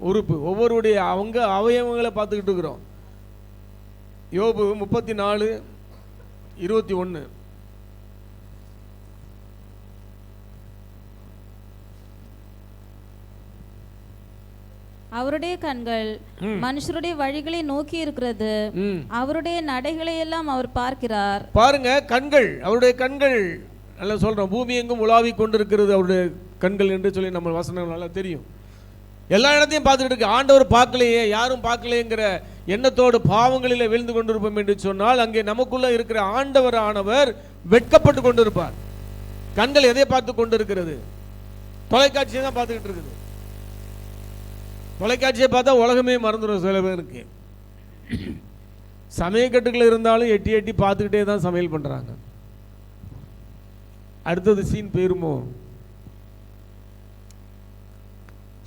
உறுப்பு, ஒவ்வொருடைய அவங்க அவயவங்களை பார்த்துக்கிட்டு இருக்கிறோம். யோபு 34:21. அவருடைய கண்கள் மனுஷருடைய வழிகளை நோக்கி இருக்கிறது, அவருடைய நடைகளை எல்லாம் அவர் பார்க்கிறார். பாருங்க, கண்கள், அவருடைய கண்கள் நல்லா சொல்றோம், பூமி எங்கும் உலாவி கொண்டிருக்கிறது அவருடைய கண்கள் என்று சொல்லி நம்ம வசனம் நல்லா தெரியும். எல்லா இடத்தையும் பார்த்துட்டு இருக்கு. ஆண்டவர் பார்க்கலையே, யாரும் பார்க்கலையேங்கிற எண்ணத்தோடு பாவங்களில் விழுந்து கொண்டிருப்போம் என்று சொன்னால் அங்கே நமக்குள்ள இருக்கிற ஆண்டவர் ஆனவர் வெட்கப்பட்டு கொண்டிருப்பார். கண்கள் எதை பார்த்து கொண்டிருக்கிறது? தொலைக்காட்சியை தான் பார்த்துக்கிட்டு இருக்குது. தொலைக்காட்சியை பார்த்தா உலகமே மறந்துடும் சில பேருக்கு. சமயக்கட்டுகள் இருந்தாலும் எட்டி எட்டி பார்த்துக்கிட்டே தான் சமையல் பண்ணுறாங்க. அடுத்தது சீன் போயிருமோ?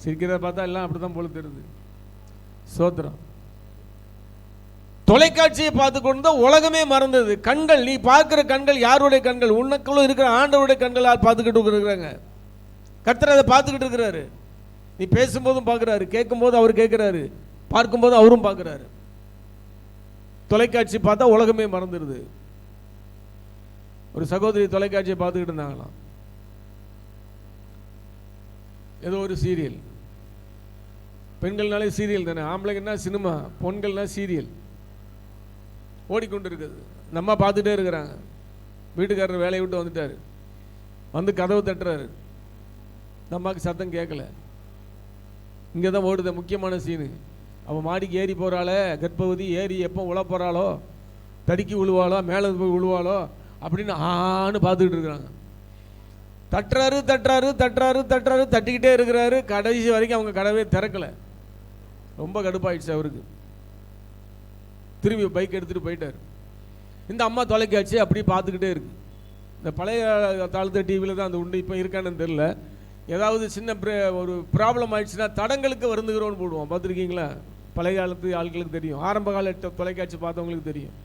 சிரிக்கிறத பார்த்தா எல்லாம் அப்படித்தான் போல தெரியுது. சோத்திரம். தொலைக்காட்சியை பார்த்து கொண்டு உலகமே மறந்தது. கண்கள், நீ பார்க்கிற கண்கள் யாருடைய கண்கள்? உனக்குள்ள இருக்கிற ஆண்டவருடைய கண்களால் பார்த்துக்கிட்டு இருக்கிறாங்க. கர்த்தர் அதை பார்த்துக்கிட்டு இருக்கிறாரு. நீ பேசும்போதும் பார்க்குறாரு, கேட்கும்போது அவர் கேட்குறாரு, பார்க்கும்போது அவரும் பார்க்குறாரு. தொலைக்காட்சி பார்த்தா உலகமே மறந்துடுது. ஒரு சகோதரி தொலைக்காட்சியை பார்த்துக்கிட்டு இருந்தாங்களாம். ஏதோ ஒரு சீரியல். பெண்கள்னாலே சீரியல் தானே, ஆம்பளைங்கன்னா சினிமா, பொண்கள்னா சீரியல் ஓடிக்கொண்டு இருக்குது. நம்ம பார்த்துட்டே இருக்கிறாங்க. வீட்டுக்காரர் வேலையை விட்டு வந்துட்டார், வந்து கதவு தட்டுறாரு. நம்மக்கு சத்தம் கேட்கல. இங்கே தான் ஓடுத முக்கியமான சீனு. அவன் மாடிக்கு ஏறி போகிறாளே, கர்ப்பவதி ஏறி எப்போ உழ போகிறாளோ, தடுக்கி விழுவாளோ, மேலே போய் விழுவாளோ அப்படின்னு ஆன்னு பார்த்துக்கிட்டு இருக்கிறாங்க. தட்டுறாரு தட்டுறாரு தட்டுறாரு தட்டுறாரு தட்டிக்கிட்டே இருக்கிறாரு. கடைசி வரைக்கும் அவங்க கடவே திறக்கலை. ரொம்ப கடுப்பாயிடுச்சு அவருக்கு. திரும்பி பைக் எடுத்துகிட்டு போயிட்டார். இந்த அம்மா தொலைக்காட்சி அப்படி பார்த்துக்கிட்டே இருக்கு. இந்த பழைய தாழ்த்த டிவியில் தான் அந்த உண்டு, இப்போ இருக்கான்னு தெரில. ஏதாவது சின்ன ஒரு ப்ராப்ளம் ஆயிடுச்சுன்னா தடங்களுக்கு வருந்துகிறோன்னு போடுவோம், பார்த்துருக்கீங்களா? பழைய காலத்து ஆட்களுக்கு தெரியும், ஆரம்ப கால தொலைக்காட்சி பார்த்தவங்களுக்கு தெரியும்.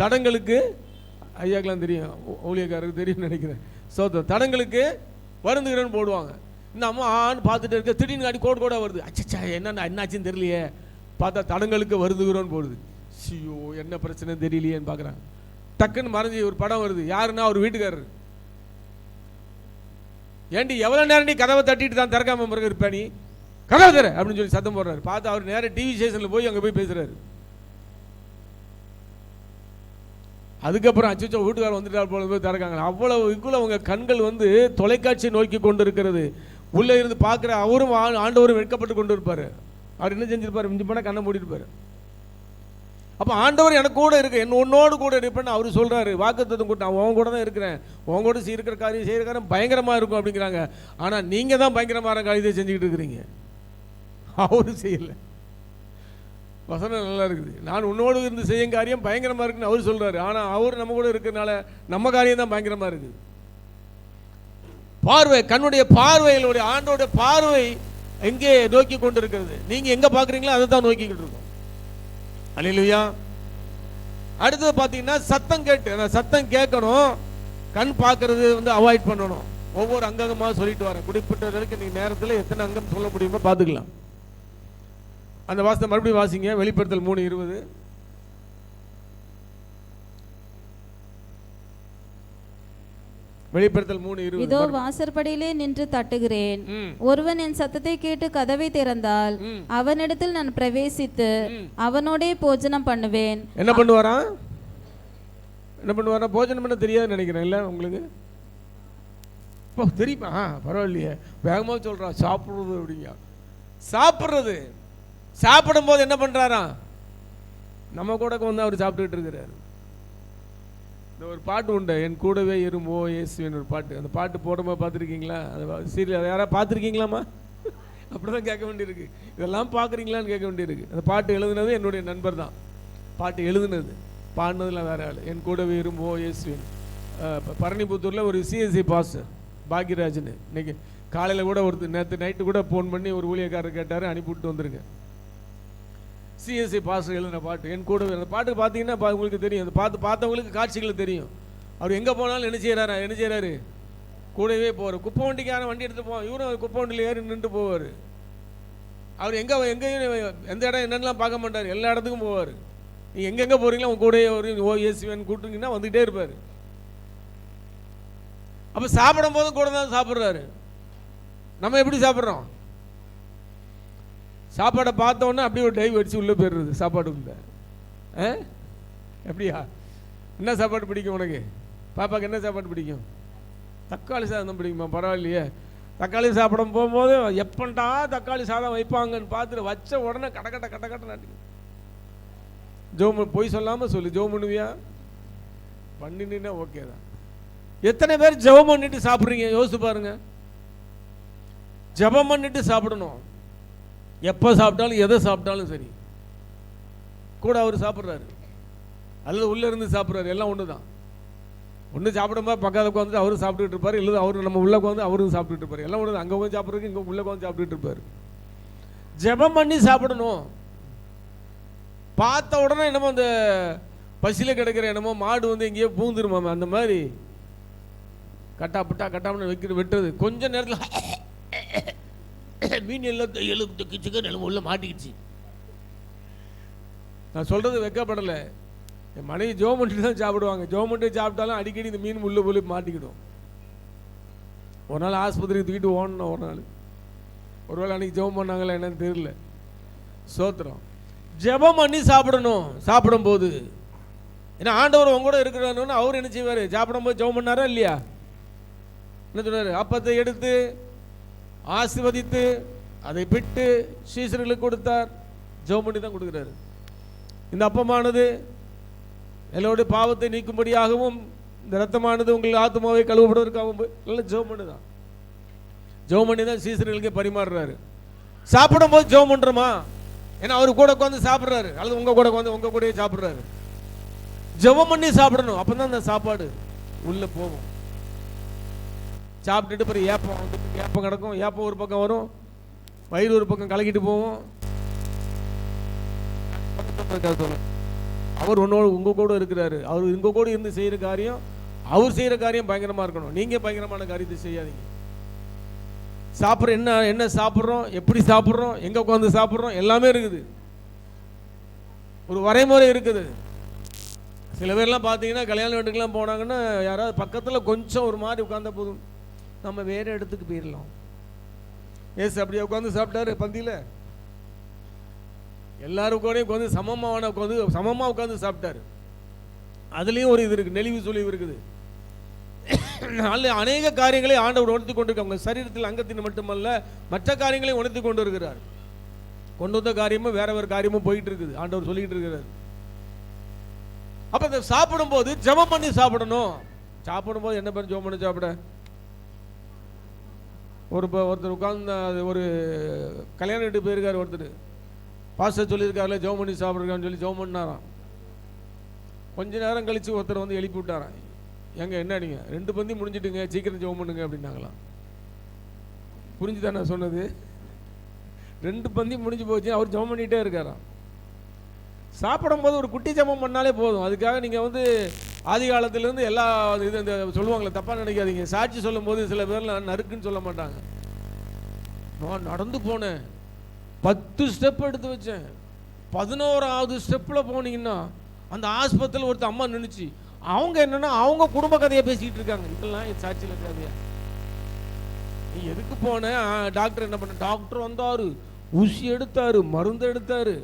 தடங்களுக்கு ஐயாக்கெல்லாம் தெரியும், ஊழியக்காரருக்கு தெரியும்னு நினைக்கிறேன். தடங்களுக்கு வருந்துகிறோன்னு போடுவாங்க. இந்த அம்மா ஆன்னு பார்த்துட்டு இருக்க, திடீர்னு அடி கோடு கோடாக வருது. அச்சச்சா என்னாச்சுன்னு தெரியலையே, பார்த்தா தடங்களுக்கு வருந்துகிறோன்னு போடுது. ஐயோ என்ன பிரச்சனை தெரியலையேன்னு பார்க்குறாங்க. டக்குன்னு மறைஞ்சி ஒரு படம் வருது. யாருன்னா அவர் வீட்டுக்காரர். ஏண்டி எவ்வளோ நேரம் நீ கதவை தட்டிட்டு தான் திறக்காம பிறகு இருப்பேன், நீ கதவை தர அப்படின்னு சொல்லி சத்தம் போடுறாரு. பார்த்து அவர் நேரம் டிவி ஸ்டேஷனில் போய் அங்கே போய் பேசுறாரு. அதுக்கப்புறம் அச்சோ வீட்டுக்காரர் வந்துட்டார் போல போய் திறக்காங்க. அவ்வளவு இதுக்குள்ள அவங்க கண்கள் வந்து தொலைக்காட்சியை நோக்கி கொண்டு இருக்கிறது. உள்ளே இருந்து பார்க்குற அவரும் ஆண்டவரும் வெட்கப்பட்டு கொண்டு இருப்பார். அவர் என்ன செஞ்சிருப்பார்? மிஞ்சி போனால் கண்ணை மூடிருப்பார். அப்போ ஆண்டவர் எனக்கு கூட இருக்கு, உன்னோடு கூட இருப்பேன்னு அவர் சொல்கிறாரு. வாக்குத்தத்தம் கூட நான் உன் கூட தான் இருக்கிறேன், உன் கூட இருக்கிற காரியம் செய்கிற காரியம் பயங்கரமாக இருக்கும் அப்படிங்கிறாங்க. ஆனால் நீங்கள் தான் பயங்கரமான காரியத்தை செஞ்சுக்கிட்டு இருக்கிறீங்க, அவரும் செய்யலை. வசனம் நல்லா இருக்குது. நான் உன்னோடு இருந்து செய்யும் காரியம் பயங்கரமாக இருக்குன்னு அவர் சொல்கிறாரு. ஆனால் அவர் நம்ம கூட இருக்கிறதுனால நம்ம காரியம் தான் பயங்கரமாக இருக்குது. பார்வை, கண்ணுடைய பார்வைகளுடைய ஆண்டோடைய பார்வை எங்கே நோக்கி கொண்டு இருக்கிறது? நீங்கள் எங்கே பார்க்குறீங்களோ அதை தான் நோக்கிக்கிட்டு இருக்கோம். அல்லேலூயா. அடுத்தது பார்த்தீங்கன்னா சத்தம் கேட்டு, அந்த சத்தம் கேட்கணும். கண் பார்க்கறது வந்து அவாய்ட் பண்ணணும். ஒவ்வொரு அங்கங்கமாக சொல்லிட்டு வரேன். குறிப்பிட்ட வரைக்கும் நீங்கள் நேரத்தில் எத்தனை அங்கம் சொல்ல முடியுமோ பார்த்துக்கலாம். அந்த வாசத்தை மறுபடியும் வாசிங்க. வெளிப்படுத்தல் 3:20. வெளிப்படுத்தல் 3:20. இதோ வாசற்படியிலே நின்று தட்டுகிறேன். ஒருவன் என் சத்தத்தை கேட்டு கதவை திறந்தால் அவனிடத்தில் நான் பிரவேசித்து அவனோடே போஜனம் பண்ணுவேன். என்ன பண்ணுவாராம்? என்ன பண்ணுவாரா? போஜனம் பண்ண தெரியாதுன்னு நினைக்கிறேன். இல்லை உங்களுக்கு தெரியுமா? பரவாயில்லையே, வேகமாக சொல்கிறா. சாப்பிட்றது அப்படிங்க. சாப்பிட்றது, சாப்பிடும்போது என்ன பண்ணுறாராம்? நம்ம கூட வந்து அவர் சாப்பிட்டுக்கிட்டு இருக்கிறாரு. இந்த ஒரு பாட்டு உண்டு, என் கூடவே இருமோ இயேசுவின் ஒரு பாட்டு. அந்த பாட்டு போடும்போது பார்த்துருக்கீங்களா? அது சீரியல் யாராவது பார்த்துருக்கீங்களாம்மா? அப்படி தான் கேட்க வேண்டியிருக்கு. இதெல்லாம் பார்க்குறீங்களான்னு கேட்க வேண்டியிருக்கு. அந்த பாட்டு எழுதுனது என்னுடைய நண்பர் தான். பாட்டு எழுதுனது, பாடினதுலாம் வேற ஆள். என் கூடவே இருமோ இயேசுவின். பரணிபுத்தூரில் ஒரு சிஎஸ்சி பாஸ்டர் பாக்யராஜ்னு. இன்னைக்கு காலையில் கூட நேற்று நைட்டு கூட ஃபோன் பண்ணி ஒரு ஊழியக்காரர் கேட்டார், அனுப்பிவிட்டு வந்துருங்க. சிஎஸ்சி பாஸ்டர் எழுதின பாட்டு என் கூட. அந்த பாட்டு பார்த்தீங்கன்னா உங்களுக்கு தெரியும், அந்த பார்த்தவங்களுக்கு காட்சிகள் தெரியும். அவர் எங்கே போனாலும் என்ன செய்கிறாரு? கூடவே போவார். குப்பை வண்டிக்கான வண்டி எடுத்து போவான், இவரும் குப்பை வண்டியில் ஏறி நின்று போவார். அவர் எங்கேயும் எந்த இடம் என்னென்னலாம் பார்க்க மாட்டார், எல்லா இடத்துக்கும் போவார். நீங்கள் எங்கெங்கே போகிறீங்களோ அவங்க கூடயே ஒரு ஓஎஸ்வின்னு கூப்பிட்டுங்கன்னா வந்துகிட்டே இருப்பார். அப்போ சாப்பிடும் போதும் கூட தான் சாப்பிட்றாரு. நம்ம எப்படி சாப்பிட்றோம்? சாப்பாடை பார்த்தோன்னே அப்படியே ஒரு டைவ் அடிச்சு உள்ளே போயிடுறது சாப்பாடுக்குள்ள. எப்படியா? என்ன சாப்பாடு பிடிக்கும் உனக்கு? பாப்பாவுக்கு என்ன சாப்பாடு பிடிக்கும்? தக்காளி சாதம் பிடிக்குமா? பரவாயில்லையே. தக்காளி சாப்பிடும் போகும்போது எப்பண்டா தக்காளி சாதம் வைப்பாங்கன்னு பார்த்துட்டு வச்ச உடனே கட்ட நாட்டி பொய் சொல்லாமல் சொல்லு. ஜெபம் பண்ணுவியா? பண்ணினா ஓகே தான். எத்தனை பேர் ஜெபம் பண்ணிட்டு சாப்பிட்றீங்க? யோசிச்சு பாருங்க. ஜெபம் பண்ணிட்டு சாப்பிடணும். எப்போ சாப்பிட்டாலும் எதை சாப்பிட்டாலும் சரி, கூட அவர் சாப்பிட்றாரு அல்லது உள்ளே இருந்து சாப்பிட்றாரு, எல்லாம் ஒன்று தான். ஒன்று சாப்பிடும்போது பக்கத்தில் உட்காந்துட்டு அவரும் சாப்பிட்டுட்டு இருப்பார், இல்லை அவரு நம்ம உள்ளே உட்காந்து அவரும் சாப்பிட்டுட்டு இருப்பார். எல்லாம் ஒன்று தான். அங்கே உட்காந்து சாப்பிட்றதுக்கு இங்கே உள்ளே உட்காந்து சாப்பிட்டுட்டு இருப்பார். ஜெபம் பண்ணி சாப்பிடணும். பார்த்த உடனே என்னமோ அந்த பசியில் கிடக்கிற என்னமோ மாடு வந்து எங்கேயோ பூந்துருமாம், அந்த மாதிரி கட்டாமன்னு வெட்டுறது. கொஞ்ச நேரத்தில் மீன் எல்லாம் சிக்கன் எல்லாம் உள்ள மாட்டிக்கிச்சு. நான் சொல்றது வெக்கப்படலை. என் மனைவி ஜெபம் பண்ணிட்டு தான் சாப்பிடுவாங்க. ஜெபம் பண்ணிட்டு சாப்பிட்டாலும் அடிக்கடி இந்த மீன் உள்ள போய் மாட்டிக்கிடும். ஒரு நாள் ஆஸ்பத்திரிக்கு தூக்கிட்டு ஓடணும். ஒரு நாள் ஒருவேளை அன்னைக்கு ஜெபம் பண்ணாங்களா என்னன்னு தெரியல. சோத்திரம். ஜெபம் பண்ணி சாப்பிடணும். சாப்பிடும்போது ஏன்னா ஆண்டவர் உங்க கூட இருக்கிறான்னு அவர் என்ன செய்வார்? சாப்பிடும்போது ஜெபம் பண்ணாரா இல்லையா? என்ன சொன்னார்? அப்பத்தை எடுத்து ஆசீர்வதித்து அதை பிட்டு சீசர்களுக்கு கொடுத்தார். ஜெபம் பண்ணி தான் கொடுக்குறாரு. இந்த அப்பமானது எல்லோருடைய பாவத்தை நீக்கும்படியாகவும் இந்த ரத்தமானது உங்கள் ஆத்மாவை கழுவப்படுவதற்காகவும் நல்ல ஜெபம் பண்ணி தான். ஜெபம் பண்ணி தான் சீசர்களுக்கு பரிமாறுறாரு. சாப்பிடும் போது ஜெபம் பண்ணுறோமா? ஏன்னா அவர் கூட உட்காந்து சாப்பிட்றாரு, அல்லது உங்க கூட உட்காந்து உங்க கூடயே சாப்பிட்றாரு. ஜெபம் பண்ணி சாப்பிடணும். அப்போ தான் அந்த சாப்பாடு உள்ளே போகும். சாப்பிட்டுட்டு பிறகு ஏப்பம் கிடக்கும். ஏப்பம் ஒரு பக்கம் வரும், வயிறு ஒரு பக்கம் கலக்கிட்டு போவோம். அவர் உங்க கூட இருக்கிறாரு. அவர் உங்க கூட இருந்து செய்கிற காரியம், அவர் செய்கிற காரியம் பயங்கரமாக இருக்கணும். நீங்கள் பயங்கரமான காரியத்தை செய்யாதீங்க. சாப்பிட்ற என்ன சாப்பிட்றோம், எப்படி சாப்பிட்றோம், எங்கே உட்காந்து சாப்பிட்றோம், எல்லாமே இருக்குது. ஒரு வரைமுறை இருக்குது. சில பேர்லாம் பார்த்தீங்கன்னா கல்யாண வீட்டுக்கெல்லாம் போனாங்கன்னா யாராவது பக்கத்தில் கொஞ்சம் ஒரு மாதிரி உட்கார்ந்த போதும் நம்ம வேறு இடத்துக்கு போயிடலாம். ஏசு அப்படியே உட்காந்து சாப்பிட்டாரு பந்தியில். எல்லாரும் கூட உட்காந்து சமமாக உட்காந்து சாப்பிட்டாரு. அதுலேயும் ஒரு இது இருக்குது, நெளிவு சுழிவு இருக்குது. அநேக காரியங்களை ஆண்டவர் உணர்த்தி கொண்டிருக்காங்க. சரீரத்தில் அங்கத்தின் மட்டுமல்ல, மற்ற காரியங்களையும் உணர்த்தி கொண்டு இருக்கிறார். கொண்டு வந்த காரியமும் வேற வேறு காரியமும் போயிட்டு இருக்குது, ஆண்டவர் சொல்லிட்டு இருக்கிறார். அப்ப இந்த சாப்பிடும் போது ஜெபம் பண்ணி சாப்பிடணும். சாப்பிடும் போது என்ன பண்ணி ஜெபம் பண்ணி சாப்பிட? ஒருத்தர் உட்கார்ந்து ஒரு கல்யாணம் வீட்டு போயிருக்காரு. ஒருத்தர் பாஸ்டர் சொல்லியிருக்காருல ஜெபம் பண்ணி சாப்பிட்ருக்கான்னு சொல்லி ஜெபம் பண்ணாராம். கொஞ்ச நேரம் கழிச்சு ஒருத்தர் வந்து எழுப்பி விட்டாராம். எங்க என்ன நீங்கள் 2 பந்தி முடிஞ்சிட்டுங்க, சீக்கிரம் ஜெபம் பண்ணுங்க அப்படின்னாங்களாம். புரிஞ்சுதான் நான் சொன்னது? 2 பந்தி முடிஞ்சு போச்சு, அவர் ஜெபம் பண்ணிகிட்டே இருக்காராம். சாப்பிடும் போது ஒரு குட்டி ஜெபம் பண்ணாலே போதும். அதுக்காக நீங்கள் வந்து ஆதி காலத்திலேருந்து எல்லா இது இந்த சொல்லுவாங்களே, தப்பாக நினைக்காதீங்க. சாட்சி சொல்லும் போது சில பேர்லாம் நறுக்குன்னு சொல்ல மாட்டாங்க. நான் நடந்து போனேன், 10 ஸ்டெப் எடுத்து வச்சேன், 11வது ஸ்டெப்பில் போனீங்கன்னா அந்த ஆஸ்பத்திரியில் ஒருத்தர் அம்மா நின்றுச்சு. அவங்க என்னன்னா அவங்க குடும்ப கதையை பேசிக்கிட்டு இருக்காங்க. இதெல்லாம் சாட்சியில் கதையா? நீ எதுக்கு போன? டாக்டர் என்ன பண்ண? டாக்டர் வந்தாரு, ஊசி எடுத்தாரு, மருந்து எடுத்தாரு.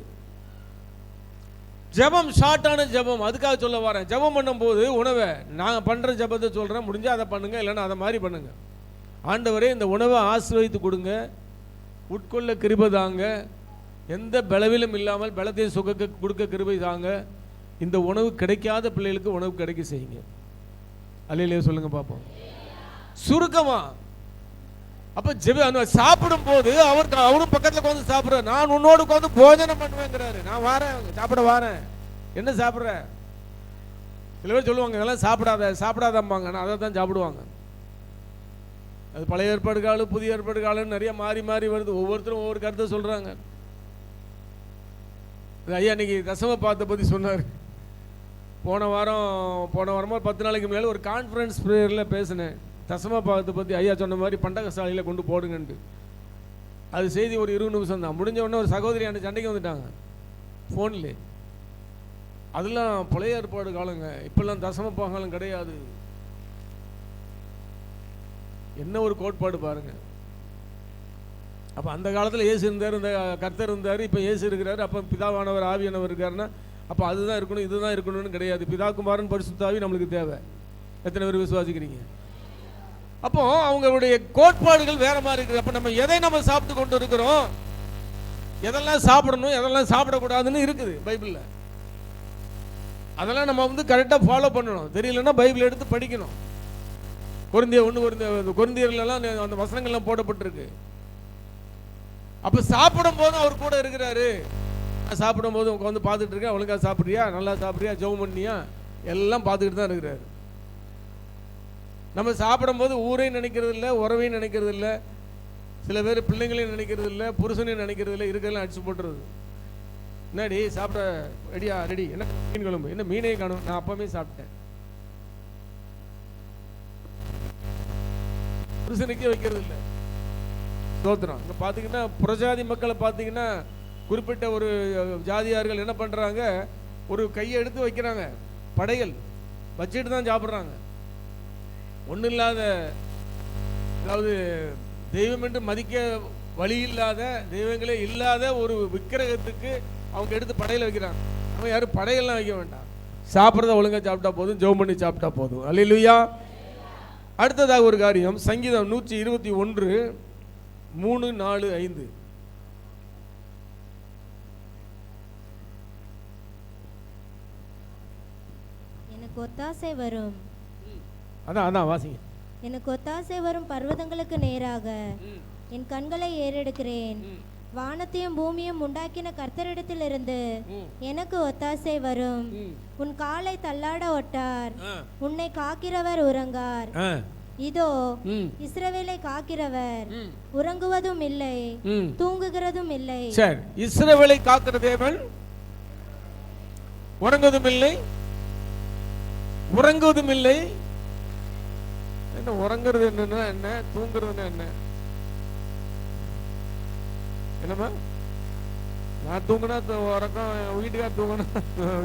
ஜெபம் ஷார்ட்டான ஜெபம். அதுக்காக சொல்ல வரேன். ஜெபம் பண்ணும்போது உணவை நான் பண்ணுற ஜெபத்தை சொல்கிறேன், முடிஞ்சால் அதை பண்ணுங்க, இல்லைன்னா அதை மாதிரி பண்ணுங்க. ஆண்டவரே இந்த உணவை ஆசீர்வதித்து கொடுங்க, உட்கொள்ள கிருபை தாங்க, எந்த பலவிலும் இல்லாமல் பலத்தை சுகக்க கொடுக்க கிருபை தாங்க. இந்த உணவு கிடைக்காத பிள்ளைகளுக்கு உணவு கிடைக்க செய்யுங்க. அல்லேலூயா சொல்லுங்க பார்ப்போம். சுருக்கமா அப்ப சாப்பிடும் போது அவரும் பக்கத்துல உட்காந்து சாப்பிடுற. நான் உன்னோடு உட்காந்து போஜனம் பண்ணுவேங்கிறாரு. நான் வாரேன், சாப்பிட வாரேன். என்ன சாப்பிட்ற? சில பேர் சொல்லுவாங்க இதெல்லாம் சாப்பிடாதம்பாங்க. நான் அதை தான் சாப்பிடுவாங்க. அது பழைய ஏற்பாடு காலம், புதிய ஏற்பாடு காலம் நிறைய மாறி மாறி வருது. ஒவ்வொருத்தரும் ஒவ்வொரு கருத்தை சொல்றாங்க. ஐயா இன்னைக்கு தசம பாத்தை பற்றி சொன்னார். போன வாரமாக 10 நாளைக்கு முன்னாடி ஒரு கான்ஃபரன்ஸ் ப்ரேயரில் பேசினேன். தசம பாகத்தை பற்றி ஐயா சொன்ன மாதிரி பண்டக சாலையில் கொண்டு போடுங்கன்ட்டு. அது செய்தி ஒரு 20 நிமிஷம் தான். முடிஞ்ச உடனே ஒரு சகோதரி அந்த சண்டைக்கு வந்துட்டாங்க ஃபோன்லே. அதெல்லாம் பழைய ஏற்பாடு காலங்க, இப்பெல்லாம் தசம பாகம் கிடையாது. என்ன ஒரு கோட்பாடு பாருங்க. அப்போ அந்த காலத்தில் இயேசு இருந்தார், இந்த கர்த்தர் இருந்தார், இப்போ இயேசு இருக்கிறார். அப்போ பிதாவானவர் ஆவியானவர் இருக்காருன்னா அப்போ அதுதான் இருக்கணும் இதுதான் இருக்கணும்னு கிடையாது. பிதா குமாரன் பரிசுத்த ஆவி நம்மளுக்கு தேவை. எத்தனை பேர் விசுவாசிக்கிறீங்க? அப்போ அவங்களுடைய கோட்பாடுகள் வேற மாதிரி இருக்குது. அப்போ நம்ம எதை நம்ம சாப்பிட்டு கொண்டு இருக்கிறோம், எதெல்லாம் சாப்பிடணும் எதெல்லாம் சாப்பிடக்கூடாதுன்னு இருக்குது பைபிளில். அதெல்லாம் நம்ம வந்து கரெக்டாக ஃபாலோ பண்ணணும். தெரியலன்னா பைபிள் எடுத்து படிக்கணும். கொரிந்தியர்லாம் அந்த வசனங்கள்லாம் போடப்பட்டிருக்கு. அப்போ சாப்பிடும் போதும் அவர் கூட இருக்கிறாரு. சாப்பிடும் போது உட்காந்து பார்த்துட்டு இருக்கேன், ஒழுங்காக சாப்பிட்றியா, நல்லா சாப்பிட்றியா, ஜெபம் பண்ணியா, எல்லாம் பார்த்துக்கிட்டு தான் இருக்கிறாரு. நம்ம சாப்பிடும் போது ஊரையும் நினைக்கிறது இல்லை, உறவையும் நினைக்கிறது இல்லை, சில பேர் பிள்ளைங்களையும் நினைக்கிறது இல்லை, புருஷனையும் நினைக்கிறது இல்லை, இருக்கிறதெல்லாம் அடிச்சு போட்டுறது. என்னடி சாப்பிட ரெடியா? ரெடி. என்ன மீன் குழம்பு? என்ன மீனையும் காணும்? நான் அப்பவே சாப்பிட்டேன். புருஷனுக்கே வைக்கிறது இல்லை. ஸ்தோத்திரம். இங்கே பார்த்தீங்கன்னா புறஜாதி மக்களை பார்த்தீங்கன்னா குறிப்பிட்ட ஒரு ஜாதியார்கள் என்ன பண்ணுறாங்க, ஒரு கையை எடுத்து வைக்கிறாங்க, படைகள் வச்சுட்டு தான் சாப்பிட்றாங்க. ஒன்றும் இல்லாத, அதாவது தெய்வம் என்று மதிக்க வழி இல்லாத, தெய்வங்களே இல்லாத ஒரு விக்கிரகத்துக்கு அவங்க எடுத்து படையில் வைக்கிறாங்க. அவங்க யாரும் படையெல்லாம் வைக்க வேண்டாம், சாப்பிட்றத ஒழுங்காக சாப்பிட்டா போதும், ஜெபம் பண்ணி சாப்பிட்டா போதும். அல்லேலூயா. அடுத்ததாக ஒரு காரியம், சங்கீதம் 121 3, 4, 5. எனக்கு ஒத்தாசை வரும். அதான் வாசிங்க. எனக்கு ஒத்தாசை வரும் பர்வதங்களுக்கு நேராக என் கண்களை ஏறெடுக்கிறேன். வானத்தையும் பூமியும் உண்டாக்கின கர்த்தரிடத்திலிருந்து எனக்கு ஒத்தாசை வரும். உன் காலை தள்ளாட ஒட்டார், உன்னை காக்கிறவர் உறங்கார். இதோ இஸ்ரவேலை காக்கிறவர் உறங்குவதும் இல்லை, தூங்குகிறதும் இல்லை. சரி, இஸ்ரவேலை காக்கிற தேவன் உறங்குவதும் இல்லை, உறங்குவதும் இல்லை. என்ன உறங்குறது என்னன்னா என்ன, தூங்குறதுன்னா என்ன? என்னமா நான் தூங்கினா உறக்கம், வீட்டுக்கார் தூங்கினா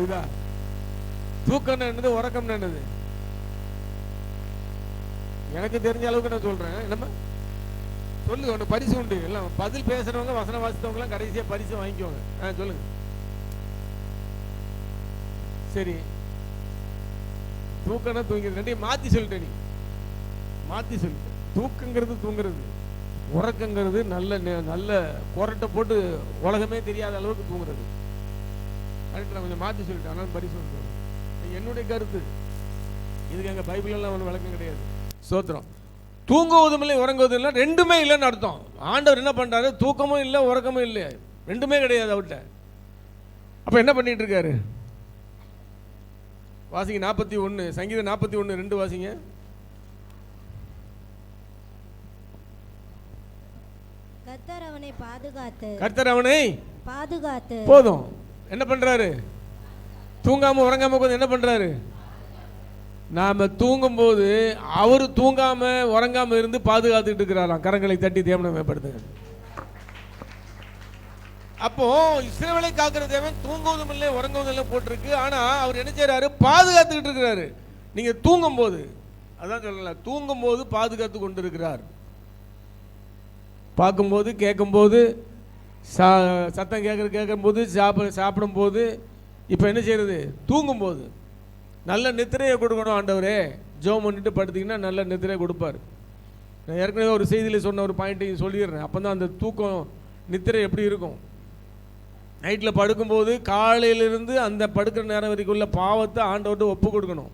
இதா? தூக்கம் என்னது, உறக்கம் என்னது? எனக்கு தெரிஞ்ச அளவுக்கு நான் சொல்றேன். என்னமா சொல்லு, ஒன்று பரிசு உண்டு. எல்லாம் பதில் பேசுறவங்க, வசனம் வாசித்தவங்க எல்லாம் கடைசியா பரிசு வாங்கிக்குவாங்க. சொல்லுங்க. சரி, தூக்கம்னா தூங்கிறது, ரெண்டையும் மாற்றி சொல்லிட்டேன். நீ மாற்றி சொல்லிட்டேன். தூக்கங்கிறது தூங்குறது, உறக்கங்கிறது நல்ல கொரட்டை போட்டு உலகமே தெரியாத அளவுக்கு தூங்குறது. அதுக்கு நான் கொஞ்சம் மாற்றி சொல்லிட்டேன். ஆனால் பரி சொல்றேன், என்னுடைய கருத்து. இதுக்கு எங்கள் பைபிளெல்லாம் ஒன்றும் விளக்கம் கிடையாது. ஸ்தோத்திரம். தூங்குவதும் இல்லை உறங்குவதும் இல்லை, ரெண்டுமே இல்லைன்னு அர்த்தம். ஆண்டவர் என்ன பண்ணுறாரு? தூக்கமும் இல்லை உறக்கமும் இல்லை, ரெண்டுமே கிடையாது அவர்கிட்ட. அப்போ என்ன பண்ணிட்டு இருக்காரு? வாசிங்க 41, சங்கீதம் 41:2 வாசிங்க. கர்த்தர் அவனை பாதுகாத்து, கர்த்தர் அவனை பாதுகாத்து. போதும். என்ன பண்றாரு? தூங்காம உறங்காம கொஞ்சம் என்ன பண்றாரு? நாம தூங்கும் போது அவரு தூங்காம உறங்காம இருந்து பாதுகாத்துட்டு இருக்கிறாராம். கரங்களை தட்டி தேவனை மேம்படுத்துங்க. அப்போ இஸ்ரவேலை காக்கிற தேவன் தூங்குவதும் இல்லை உறங்குவதும் இல்லை போட்டிருக்கு. ஆனா அவர் என்ன செய்யறாரு? பாதுகாத்துக்கிட்டு இருக்கிறாரு. நீங்க தூங்கும் போது, அதான் சொல்லல, தூங்கும் போது பாதுகாத்து கொண்டு இருக்கிறார். பார்க்கும்போது, கேட்கும்போது, சத்தம் கேட்கும்போது, சாப்பிடும் போது, இப்போ என்ன செய்யறது? தூங்கும்போது நல்ல நித்திரையை கொடுக்கணும். ஆண்டவரே ஜெபம் பண்ணிட்டு படுத்திங்கன்னா நல்ல நித்திரையை கொடுப்பார். நான் ஏற்கனவே ஒரு செய்தியில் சொன்ன ஒரு பாயிண்ட்டையும் சொல்லிடுறேன். அப்போ தான் அந்த தூக்கம் நித்திரை எப்படி இருக்கும். நைட்டில் படுக்கும்போது காலையிலிருந்து அந்த படுக்கிற நேரம் வரைக்கும் உள்ள பாவத்தை ஆண்டவர்கிட்ட ஒப்பு கொடுக்கணும்.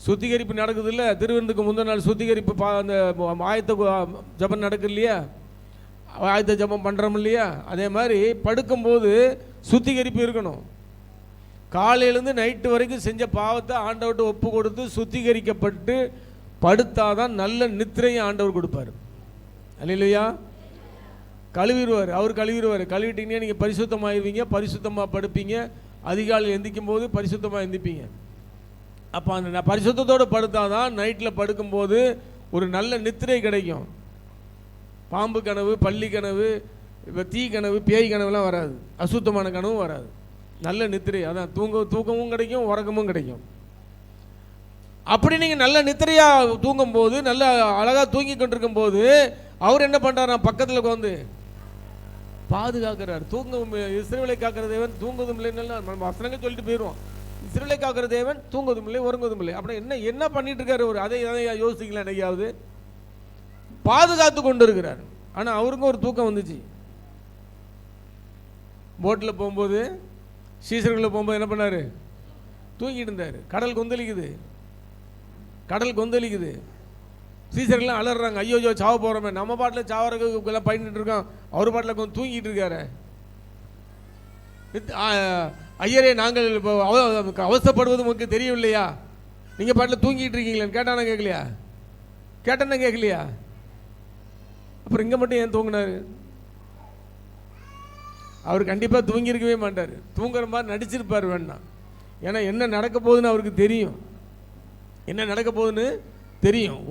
சுத்திகரிப்பு நடக்குது இல்லை? திருவிருந்துக்கு முந்தின நாள் சுத்திகரிப்பு அந்த ஆயத்த ஜபம் நடக்குது இல்லையா? ஆயத்த ஜபம் பண்ணுறோம் இல்லையா? அதே மாதிரி படுக்கும்போது சுத்திகரிப்பு இருக்கணும். காலையிலேருந்து நைட்டு வரைக்கும் செஞ்ச பாவத்தை ஆண்டவர்கிட்ட ஒப்பு கொடுத்து சுத்திகரிக்கப்பட்டு படுத்தாதான் நல்ல நித்திரையை ஆண்டவர் கொடுப்பார். அல்லேலூயா. கழுவிடுவார், அவர் கழுவிடுவார். கழுவிட்டீங்கன்னா நீங்கள் பரிசுத்தமாகிடுவீங்க, பரிசுத்தமாக படுப்பீங்க. அதிகாலையில் எந்திக்கும் போது பரிசுத்தமாக எந்திப்பீங்க. அப்போ அந்த பரிசுத்தத்தோடு படுத்தாதான் நைட்டில் படுக்கும்போது ஒரு நல்ல நித்திரை கிடைக்கும். பாம்பு கனவு, பள்ளி கனவு, இப்போ தீ கனவு, பேய் கனவுலாம் வராது. அசுத்தமான கனவும் வராது. நல்ல நித்திரை. அதான் தூக்கமும் கிடைக்கும், உறக்கமும் கிடைக்கும். அப்படி நீங்கள் நல்ல நித்திரையாக தூங்கும்போது, நல்ல அழகாக தூங்கி கொண்டிருக்கும் போது அவர் என்ன பண்ணுறாரு? பக்கத்தில் உட்காந்து பாதுகாக்கிறார். தூங்கவும் இஸ்ரவேலை காக்கிற தேவன் தூங்குவதும் இல்லைன்னு வசனங்கள் சொல்லிட்டு போயிடுவோம். இஸ்ரவேலை காக்கிற தேவன் தூங்குவதும் இல்லை உறங்குவதும் இல்லை. அப்படி என்ன பண்ணிட்டு இருக்காரு? ஒரு அதை யோசிக்கலாம். என்னையாவது பாதுகாத்து கொண்டு இருக்கிறார். ஆனால் அவருக்கும் ஒரு தூக்கம் வந்துச்சு. போட்டில் போகும்போது, சீசர்களில் போகும்போது என்ன பண்ணார்? தூங்கிட்டு இருந்தார். கடல் கொந்தளிக்குது. சீசர்கள்லாம் அலறாங்க, ஐயோ சாவ போகிறோமே. நம்ம பாட்டில் சாவறதுக்கெல்லாம் பயந்துட்டு இருக்கோம், அவர் பாட்டில் கொஞ்சம் தூங்கிட்டு இருக்காரு. ஐயரே, நாங்கள் இப்போ அவசப்படுவது உங்களுக்கு தெரியவில்லையா? நீங்கள் பாட்டில் தூங்கிட்டு இருக்கீங்களேன்னு கேட்டானா கேட்கலையா? அப்புறம் இங்கே மட்டும் ஏன் தூங்கினாரு? அவர் கண்டிப்பாக தூங்கியிருக்கவே மாட்டார். தூங்குற மாதிரி நடிச்சிருப்பார் வேணாம். ஏன்னா என்ன நடக்க போகுதுன்னு அவருக்கு தெரியும்.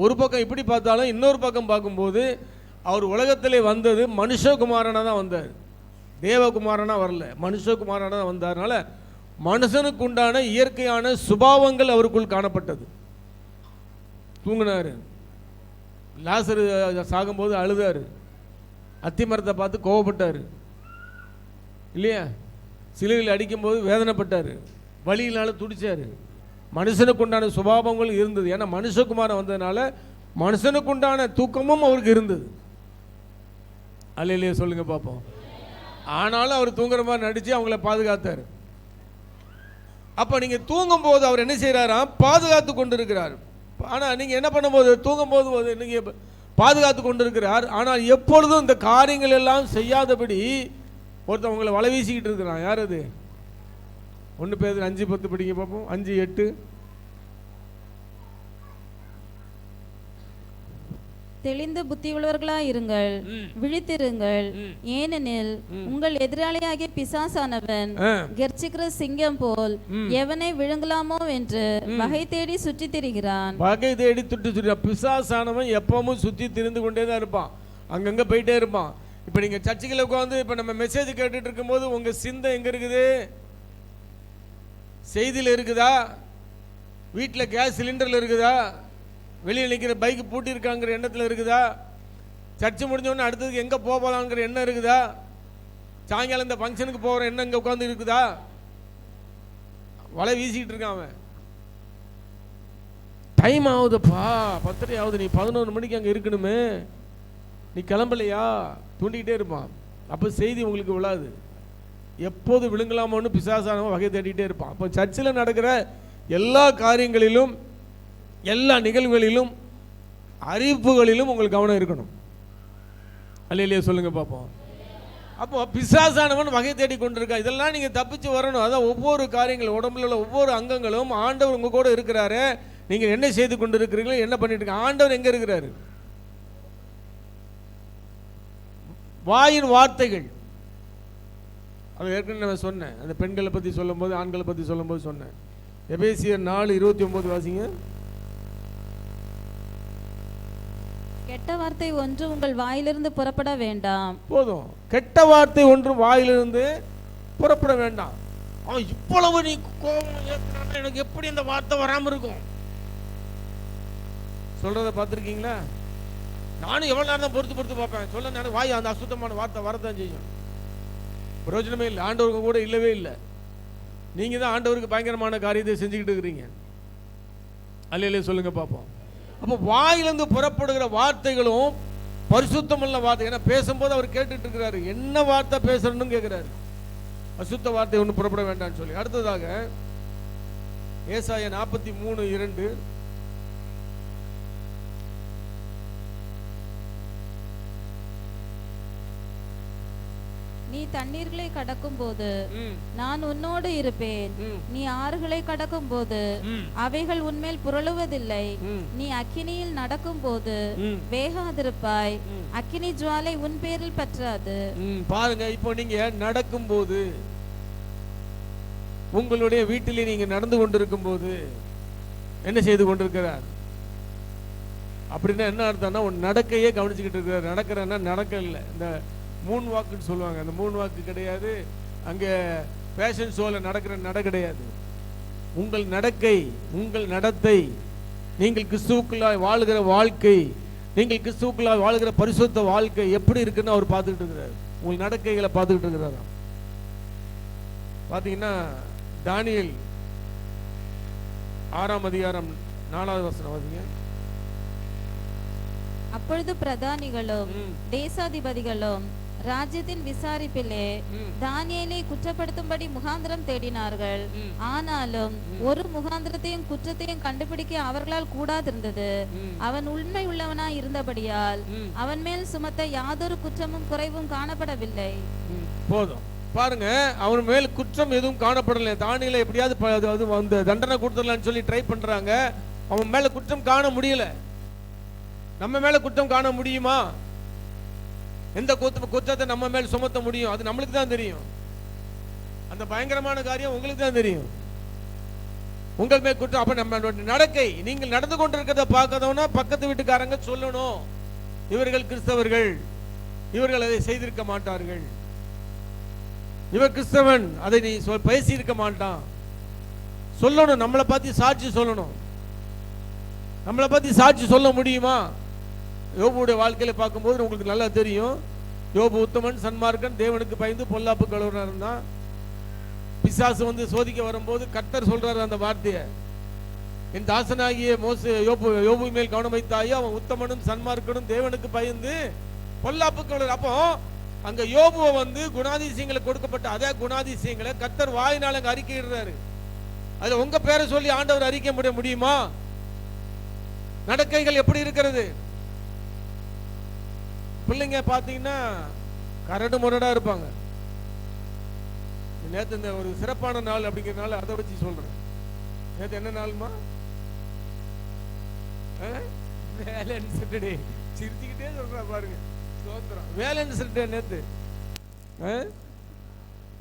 ஒரு பக்கம் இப்படி பார்த்தாலும் இன்னொரு பக்கம் பார்க்கும்போது அவர் உலகத்திலே வந்தது மனுஷகுமாரனாக தான் வந்தார். தேவகுமாரனாக வரல, மனுஷகுமாரனாக தான் வந்தார்னால மனுஷனுக்கு உண்டான இயற்கையான சுபாவங்கள் அவருக்குள் காணப்பட்டது. தூங்கினார். லாசரு சாகும்போது அழுதார். அத்திமரத்தை பார்த்து கோவப்பட்டார் இல்லையா? சிலுவையில் அடிக்கும்போது வேதனைப்பட்டார், வலியினால துடிச்சார். மனுஷனுக்கு உண்டான சுபாவங்கள் இருந்தது. ஏன்னா மனுஷகுமாரன் வந்ததுனால மனுஷனுக்கு உண்டான தூக்கமும் அவருக்கு இருந்தது. அல்லேலூயா சொல்லுங்க பார்ப்போம். ஆனாலும் அவர் தூங்குற மாதிரி நடித்து அவங்கள பாதுகாத்தார். அப்போ நீங்கள் தூங்கும் போது அவர் என்ன செய்கிறாராம்? பாதுகாத்து கொண்டு இருக்கிறார். ஆனால் நீங்கள் என்ன பண்ணும்போது, தூங்கும் போது நீங்கள் பாதுகாத்து கொண்டு இருக்கிறார். ஆனால் எப்பொழுதும் இந்த காரியங்கள் எல்லாம் செய்யாதபடி ஒருத்தன் உங்களை வலை வீசிக்கிட்டு இருக்கிறான். யார் அது? 1 பேதுரு 5:10 படிங்க பார்ப்போம். 5:8. தெளிந்த புத்தியுள்ளவர்களாய் இருங்கள், விழித்திருங்கள். ஏனெனில் உங்கள் எதிராளியாகிய பிசாசானவன் கெர்ச்சிக்கிற சிங்கம் போல் எவனை விழுங்கலாமோ என்று வகை தேடி சுற்றி திரிகிறான். பிசாசானவன் எப்பவும் சுற்றி திரிந்து கொண்டே தான் இருப்பான், அங்கங்க போயிட்டே இருப்பான். இப்போ நீங்கள் சர்ச்சுக்குள்ள உட்காந்து இப்போ நம்ம மெசேஜ் கேட்டுட்டு இருக்கும்போது உங்கள் சிந்தை எங்கே இருக்குது? செய்தியில் இருக்குதா? வீட்டில் கேஸ் சிலிண்டரில் இருக்குதா? வெளியில் நிற்கிற பைக்கு பூட்டியிருக்காங்கிற எண்ணத்தில் இருக்குதா? சர்ச்சு முடிஞ்சோடனே அடுத்ததுக்கு எங்கே போகலாங்கிற எண்ணம் இருக்குதா? சாயங்காலம் இந்த ஃபங்க்ஷனுக்கு போகிற எண்ணம் இங்கே உட்காந்து இருக்குதா? வலை வீசிக்கிட்டு இருக்கான் அவன். டைம் ஆகுதுப்பா, 10:30 ஆகுது, நீ 11 மணிக்கு அங்கே இருக்கணுமே, நீ கிளம்பலையா, தூண்டிக்கிட்டே இருப்பான். அப்போ செய்தி உங்களுக்கு விழாது. எப்போது விழுங்கலாமோன்னு பிசாசானவன் வகை தேடிக்கிட்டே இருப்பான். அப்போ சர்ச்சில் நடக்கிற எல்லா காரியங்களிலும், எல்லா நிகழ்வுகளிலும், அறிவிப்புகளிலும் உங்களுக்கு கவனம் இருக்கணும். அல்லேலூயா சொல்லுங்க பார்ப்போம். அப்போ பிசாசானவன் வகை தேடி கொண்டிருக்கா. இதெல்லாம் நீங்கள் தப்பிச்சு வரணும். அதான் ஒவ்வொரு காரியங்களும், உடம்புல உள்ள ஒவ்வொரு அங்கங்களும் ஆண்டவர் உங்கள் கூட இருக்கிறாரு. நீங்கள் என்ன செய்து கொண்டு இருக்கிறீங்களோ, என்ன பண்ணிட்டு இருக்க, ஆண்டவர் எங்கே இருக்கிறாரு? வாயின் வார்த்தைகள், அது ஏற்கனவே நான் சொன்னேன். அந்த பெண்களை பற்றி சொல்லும்போது, ஆண்களை பற்றி சொல்லும்போது சொன்னேன். எபேசியர் 4:29 வாசிங்க. கெட்ட வார்த்தை ஒன்று உங்கள் வாயிலிருந்து புறப்பட வேண்டாம். போதும், கெட்ட வார்த்தை ஒன்று வாயிலிருந்து புறப்பட வேண்டாம். அவன் இவ்வளவு நீ கோபம் ஏத்துறானா, எனக்கு எப்படி இந்த வார்த்தை வராமல் இருக்கும்? சொல்றதை பார்த்துருக்கீங்களா? நானும் எவ்வளோ நேரம் தான் பொறுத்து பார்ப்பேன். சொல்ல நேரம் வாய் அந்த அசுத்தமான வார்த்தை வரத்தான் செய்யும். பிரயோஜனமே இல்லை. ஆண்டவருக்கு கூட இல்லவே இல்லை. நீங்கள் தான் ஆண்டவருக்கு பயங்கரமான காரியத்தை செஞ்சுக்கிட்டு இருக்கிறீங்க. அல்லேலூயா சொல்லுங்க பார்ப்போம். அப்போ வாயிலிருந்து புறப்படுகிற வார்த்தைகளும் பரிசுத்தமுள்ள வார்த்தை. ஏன்னா பேசும்போது அவர் கேட்டுட்டு இருக்கிறாரு, என்ன வார்த்தை பேசுறன்னு கேட்கிறாரு. அசுத்த வார்த்தை ஒன்று புறப்பட வேண்டாம்னு சொல்லி. அடுத்ததாக ஏசாயா 43:2. நீ தண்ணீர்களை கடக்கும் போது நான் உன்னோடு இருப்பேன். நீ ஆறுகளை கடக்கும் போது அவைகள் உன்மேல் புரளுவதில்லை. நீ அக்கினியில் நடக்கும் போது வேகாதிருப்பாய். அக்கினி ஜுவாலை உன் பேரில் பற்றாது. பாருங்க, இப்போ நீங்க நடக்கும் போது, உங்களுடைய வீட்டிலே நீங்க நடந்து கொண்டிருக்கும் போது என்ன செய்து கொண்டிருக்கிறார் அப்படின்னா என்ன அர்த்தம்னா, உன் நடக்கையே கவனிச்சுக்கிட்டு இருக்கிறார். நடக்கிறன்னா நடக்க இல்லை, இந்த மூணு வாக்குன்னு சொல்லுவாங்க. அந்த மூணு வாக்கு கிடையாது. அங்கே ஃபேஷன் ஷோவில் நடக்கிற நட கிடையாது. உங்கள் நடக்கை, உங்கள் நடத்தை, நீங்கள் கிறிஸ்துவுக்குள்ளாய் வாழுகிற வாழ்க்கை, நீங்கள் கிறிஸ்துவுக்குள்ளாய் வாழுகிற பரிசுத்த வாழ்க்கை எப்படி இருக்குன்னு அவர் பார்த்துக்கிட்டு இருக்கிறார். உங்கள் நடக்கைகளை பார்த்துக்கிட்டு இருக்கிறாராம். பார்த்தீங்கன்னா தானியேல் 6:4 அப்பொழுது பிரதானிகளும் தேசாதிபதிகளும் ராஜ்யத்தின் விசாரிப்பிலே தானியேலை குற்றப்படுத்தும்படி முகாந்திரம் தேடினார்கள். ஆனாலும் ஒரு முகாந்திரத்தையும் குற்றத்தையும் கண்டுபிடிக்க அவர்களால் கூடாதிருந்தது. அவன் உண்மை உள்ளவனாய் இருந்தபடியால் அவன் மேல் சுமத்த யாதொரு குற்றமும் குறைவும் காணப்படவில்லை. போதும் பாருங்க, அவன் மேல் குற்றம் எதுவும் காணப்படலை. தானியேலை எப்படியாவது வந்து தண்டனை கொடுத்துடலான்னு சொல்லி ட்ரை பண்றாங்க. அவன் மேல குற்றம் காண முடியல. நம்ம மேல குற்றம் காண முடியுமா? எந்த குற்றத்தை நம்ம மேல் சுமத்த முடியும்? அது நம்மளுக்கு தான் தெரியும். அந்த பயங்கரமான காரியம் உங்களுக்கு தான் தெரியும். உங்கள் மேல் குற்றம். அப்ப நம்ம நடக்கை, நீங்கள் நடந்து கொண்டிருக்கிறத பார்க்கறவனா பக்கத்து வீட்டுக்காரங்க சொல்லணும், இவர்கள் கிறிஸ்தவர்கள், இவர்கள் அதை செய்திருக்க மாட்டார்கள், இவர் கிறிஸ்தவன், அதை நீ பேசியிருக்க மாட்டான் சொல்லணும். நம்மளை பார்த்து சாட்சி சொல்லணும். நம்மளை பத்தி சாட்சி சொல்ல முடியுமா? யோபுடைய வாழ்க்கையில பார்க்கும்போது உங்களுக்கு நல்லா தெரியும். யோபு உத்தமன், சன்மார்க்கன், தேவனுக்கு பயந்து பொல்லாப்பு கழுவுனா இருந்தான். பிசாசு வந்து சோதிக்க வரும்போது கர்த்தர் சொல்றாரு அந்த வார்த்தையை, என் தாசனாகிய யோபு மேல் கவனம் வைத்தாயோ, அவன் உத்தமனும் சன்மார்க்கனும் தேவனுக்கு பயந்து பொல்லாப்பு கழுவுற. அப்போ அங்க யோபுவை வந்து குணாதிசயங்களை கொடுக்கப்பட்ட அதே குணாதிசயங்களை கர்த்தர் வாயினால அங்க அறிக்கையிடுறாரு. அதுல உங்க பேரை சொல்லி ஆண்டவர் அறிக்கை முடியுமா? நடக்கைகள் எப்படி இருக்கிறது? பிள்ளைங்க பார்த்தீங்கன்னா கரடு முரடா இருப்பாங்க. நேற்று இந்த ஒரு சிறப்பான நாள் அப்படிங்கிறதுனால அதை வச்சு சொல்றேன். நேற்று என்ன நாள்மா? வேலன்ஸ் டே. சிரிச்சுக்கிட்டே சொல்றா பாருங்க. சோத்திரம். வேலன்ஸ் டே நேற்று.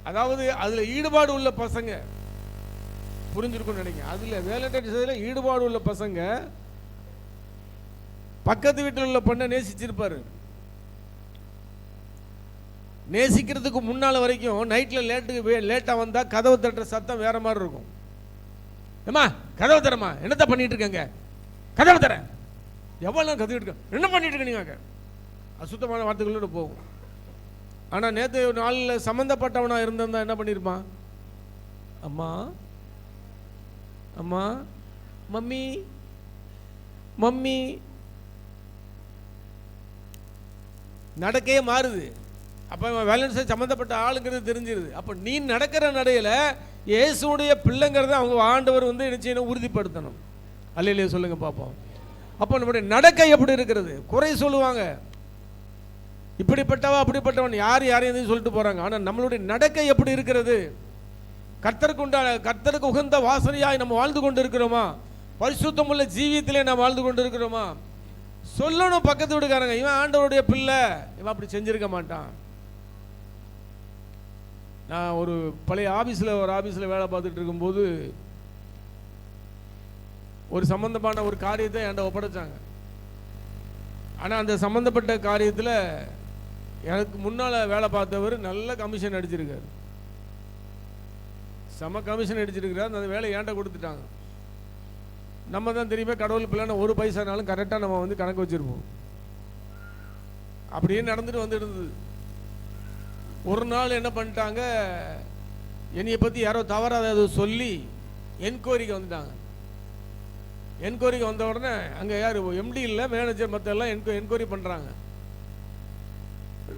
அதாவது அதுல ஈடுபாடு உள்ள பசங்க புரிஞ்சிருக்கும்னு நினைக்கிறேன். அதுல வேலன்டைன்ஸ் ஈடுபாடு உள்ள பசங்க பக்கத்து வீட்டில் உள்ள பொண்ணை நேசிச்சிருப்பாரு. நேசிக்கிறதுக்கு முன்னால வரைக்கும் நைட்ல லேட்டா வந்தா கதவு தட்டுற சத்தம் வேற மாதிரி இருக்கும். ஏமா கதவு தரமா, என்னத்த பண்ணிட்டு இருக்கங்க? கதவு தர. எவ்வளவு கதவு இருக்க, என்ன பண்ணிட்டு இருக்க நீங்க? அசுத்தமான வார்த்தைகளோட போகும். ஆனா நேற்று நாளில் சம்பந்தப்பட்டவனா இருந்திருந்தா என்ன பண்ணிருப்பான்? அம்மா அம்மா மம்மி மம்மி நடக்கையே மாறுது. அப்போ வேலன்ஸை சம்மந்தப்பட்ட ஆளுங்கிறது தெரிஞ்சிருது. அப்போ நீ நடக்கிற நடையில் இயேசுடைய பிள்ளைங்கிறத அவங்க ஆண்டவர் வந்து என்ன செய்யணும், உறுதிப்படுத்தணும். அல்லையிலே சொல்லுங்க பார்ப்போம். அப்போ நம்முடைய நடக்கை எப்படி இருக்கிறது? குறை சொல்லுவாங்க, இப்படிப்பட்டவா அப்படிப்பட்டவன், யாரையும் சொல்லிட்டு போகிறாங்க. ஆனால் நம்மளுடைய நடக்கை எப்படி இருக்கிறது? கர்த்தருக்கு உகந்த வாசனையாய் நம்ம வாழ்ந்து கொண்டு இருக்கிறோமா? பரிசுத்தமுள்ள ஜீவியத்திலே நாம் வாழ்ந்து கொண்டு இருக்கிறோமா? சொல்லணும் பக்கத்து வீட்டுக்காரங்க, இவன் ஆண்டவருடைய பிள்ளை, இவன் அப்படி செஞ்சிருக்க மாட்டான். நான் ஒரு பழைய ஒரு ஆபீஸில் வேலை பார்த்துட்டு இருக்கும்போது ஒரு சம்பந்தமான ஒரு காரியத்தை என்கிட்ட ஒப்படைச்சாங்க. ஆனால் அந்த சம்பந்தப்பட்ட காரியத்தில் எனக்கு முன்னால் வேலை பார்த்தவர் நல்ல கமிஷன் அடிச்சிருக்காரு, செம கமிஷன் அடிச்சிருக்கிறார். அந்த வேலை என்கிட்ட கொடுத்துட்டாங்க. நம்ம தான் தெரியுமே, கடவுள் பிள்ளைனா ஒரு பைசானாலும் கரெக்டாக நம்ம வந்து கணக்கு வச்சுருப்போம். அப்படியே நடந்துட்டு வந்து இருந்தது. ஒரு நாள் என்ன பண்ணிட்டாங்க, என்னையை பற்றி யாரோ தவறாக சொல்லி என்கொயரிக்கு வந்துட்டாங்க. என்கொயரிக்கு வந்த உடனே அங்கே யார் எம்டி இல்லை, மேனேஜர் மற்ற எல்லாம் என்கொயரி பண்ணுறாங்க.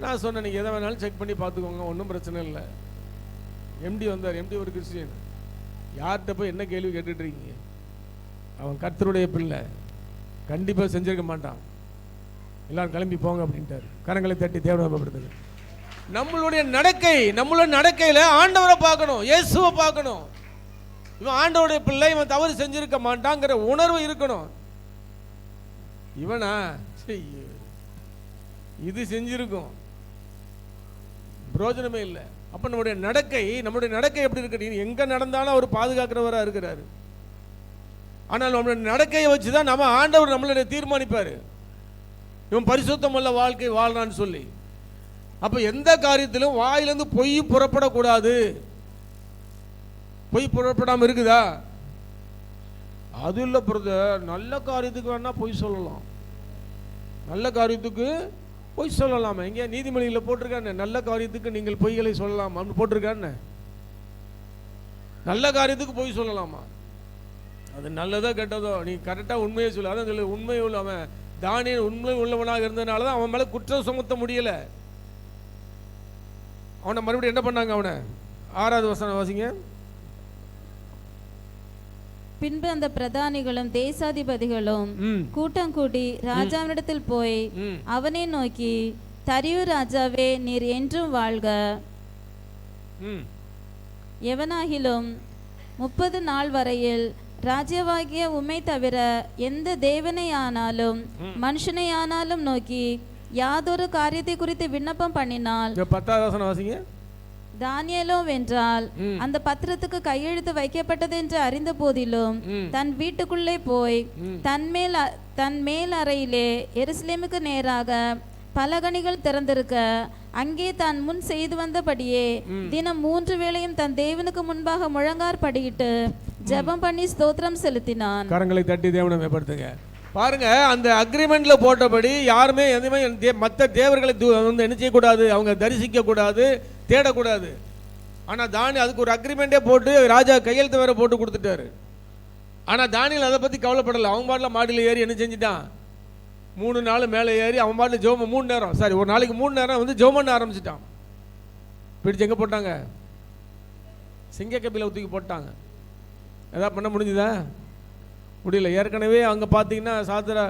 நான் சொன்னேன், நீங்கள் எதை வேணாலும் செக் பண்ணி பார்த்துக்கோங்க, ஒன்றும் பிரச்சனை இல்லை. எம்டி வந்தார். எம்டி ஒரு கிறிஸ்டியன். யார்கிட்ட போய் என்ன கேள்வி கேட்டுட்டு இருக்கீங்க? அவன் கர்த்தருடைய பிள்ளை, கண்டிப்பாக செஞ்சிருக்க மாட்டான், எல்லாரும் கிளம்பி போங்க அப்படின்ட்டார். கரங்களை தட்டி தேவப்படுத்துங்க. நம்மளுடைய நடக்கையில் ஆண்டவரை பார்க்கணும், இயேசுவை பார்க்கணும். இவன் ஆண்டவருடைய பிள்ளை, இவன் தவறு செஞ்சிருக்க மாட்டாங்கிற உணர்வு இருக்கணும். இவனா இது செஞ்சிருக்கும், பிரயோஜனமே இல்லை. அப்ப நம்முடைய நடக்கை எப்படி இருக்கு? எங்க நடந்தாலும் அவர் பாதுகாக்கிறவராக இருக்கிறாரு. ஆனால் நம்மளுடைய நடக்கையை வச்சுதான் நம்ம ஆண்டவர் நம்மளுடைய தீர்மானிப்பாரு, இவன் பரிசுத்தம் உள்ள வாழ்க்கை வாழ்றான்னு சொல்லி. அப்ப எந்த காரியத்திலும் வாயிலிருந்து பொய் புறப்படக்கூடாது. பொய் புறப்படாம இருக்குதா? அது இல்லை பிரதர், நல்ல காரியத்துக்கு வேணா பொய் சொல்லலாம், நல்ல காரியத்துக்கு பொய் சொல்லலாமா? எங்க நீதிமொழியில் போட்டிருக்கானே, நல்ல காரியத்துக்கு நீங்கள் பொய்களை சொல்லலாம் அப்படின்னு போட்டிருக்கானே. நல்ல காரியத்துக்கு பொய் சொல்லலாமா? அது நல்லதோ கெட்டதோ நீ கரெக்டாக உண்மையை சொல்ல. அதான் சொல்லு, உண்மை அவன் தானியேல் உண்மை உள்ளவனாக இருந்ததுனால தான் அவன் மேலே குற்றம் சுமத்த முடியல. அவனை மறுபடியும் என்ன பண்ணாங்க? அவனை 6வது வசனம் வாசிங்க. பின்பு அந்த பிரதானிகளும் தேசாதிபதிகளும் கூட்டம் கூடி ராஜாவினிடத்தில் போய் அவனை நோக்கி, தரியு ராஜாவே, நீர் என்றும் வாழ்க. எவனாகிலும் 30 நாள் வரையில் ராஜ்யவாகிய உம்மை தவிர எந்த தேவனை ஆனாலும் மனுஷனை ஆனாலும் நோக்கி யாதொரு காரியத்தை குறித்து விண்ணப்பம் பண்ணினால், 10வது வசனம் வாசிங்க. தானியேலோ வென்றால் அந்த பத்திரத்துக்கு கையெழுத்து வைக்கப்பட்டது என்று அறிந்த போதிலும் தன் வீட்டுக்குள்ளே போய் தன் மேல் அறையிலே எருசலேமுக்கு நேராக பலகணிகள் திறந்திருக்க அங்கே தான் முன் செய்து வந்தபடியே தினம் 3 வேளையும் தன் தேவனுக்கு முன்பாக முழங்கார் படியிட்டு ஜெபம் பண்ணி ஸ்தோத்திரம் செலுத்தினான். கரங்களை தட்டி தேவனை மேம்படுத்துங்க. பாருங்க, அந்த அக்ரிமெண்ட்ல போட்டபடி யாருமே எதுவுமே மற்ற தேவர்களை வந்து என்ன செய்யக்கூடாது, அவங்க தரிசிக்க கூடாது, தேடக்கூடாது. ஆனா அதுக்கு ஒரு அக்ரிமெண்டே போட்டு ராஜா கையெழுத்து வேற போட்டு கொடுத்துட்டாரு. ஆனா தானியேல் அதை பத்தி கவலைப்படல. அவன் பாட்டில் மாடியில் ஏறி என்ன செஞ்சுட்டான், 3 நாள் மேலே ஏறி அவன் பாட்டில் ஜெபம் 3 நேரம், சாரி ஒரு நாளைக்கு 3 நேரம் வந்து ஜெபம் பண்ண ஆரம்பிச்சிட்டான். பிடிச்சு எங்க போட்டாங்க? சிங்க கபில தூக்கி போட்டாங்க. எதாவது பண்ண முடிஞ்சுதா? முடியல. ஏற்கனவே அங்கே பார்த்தீங்கன்னா சாத்திரா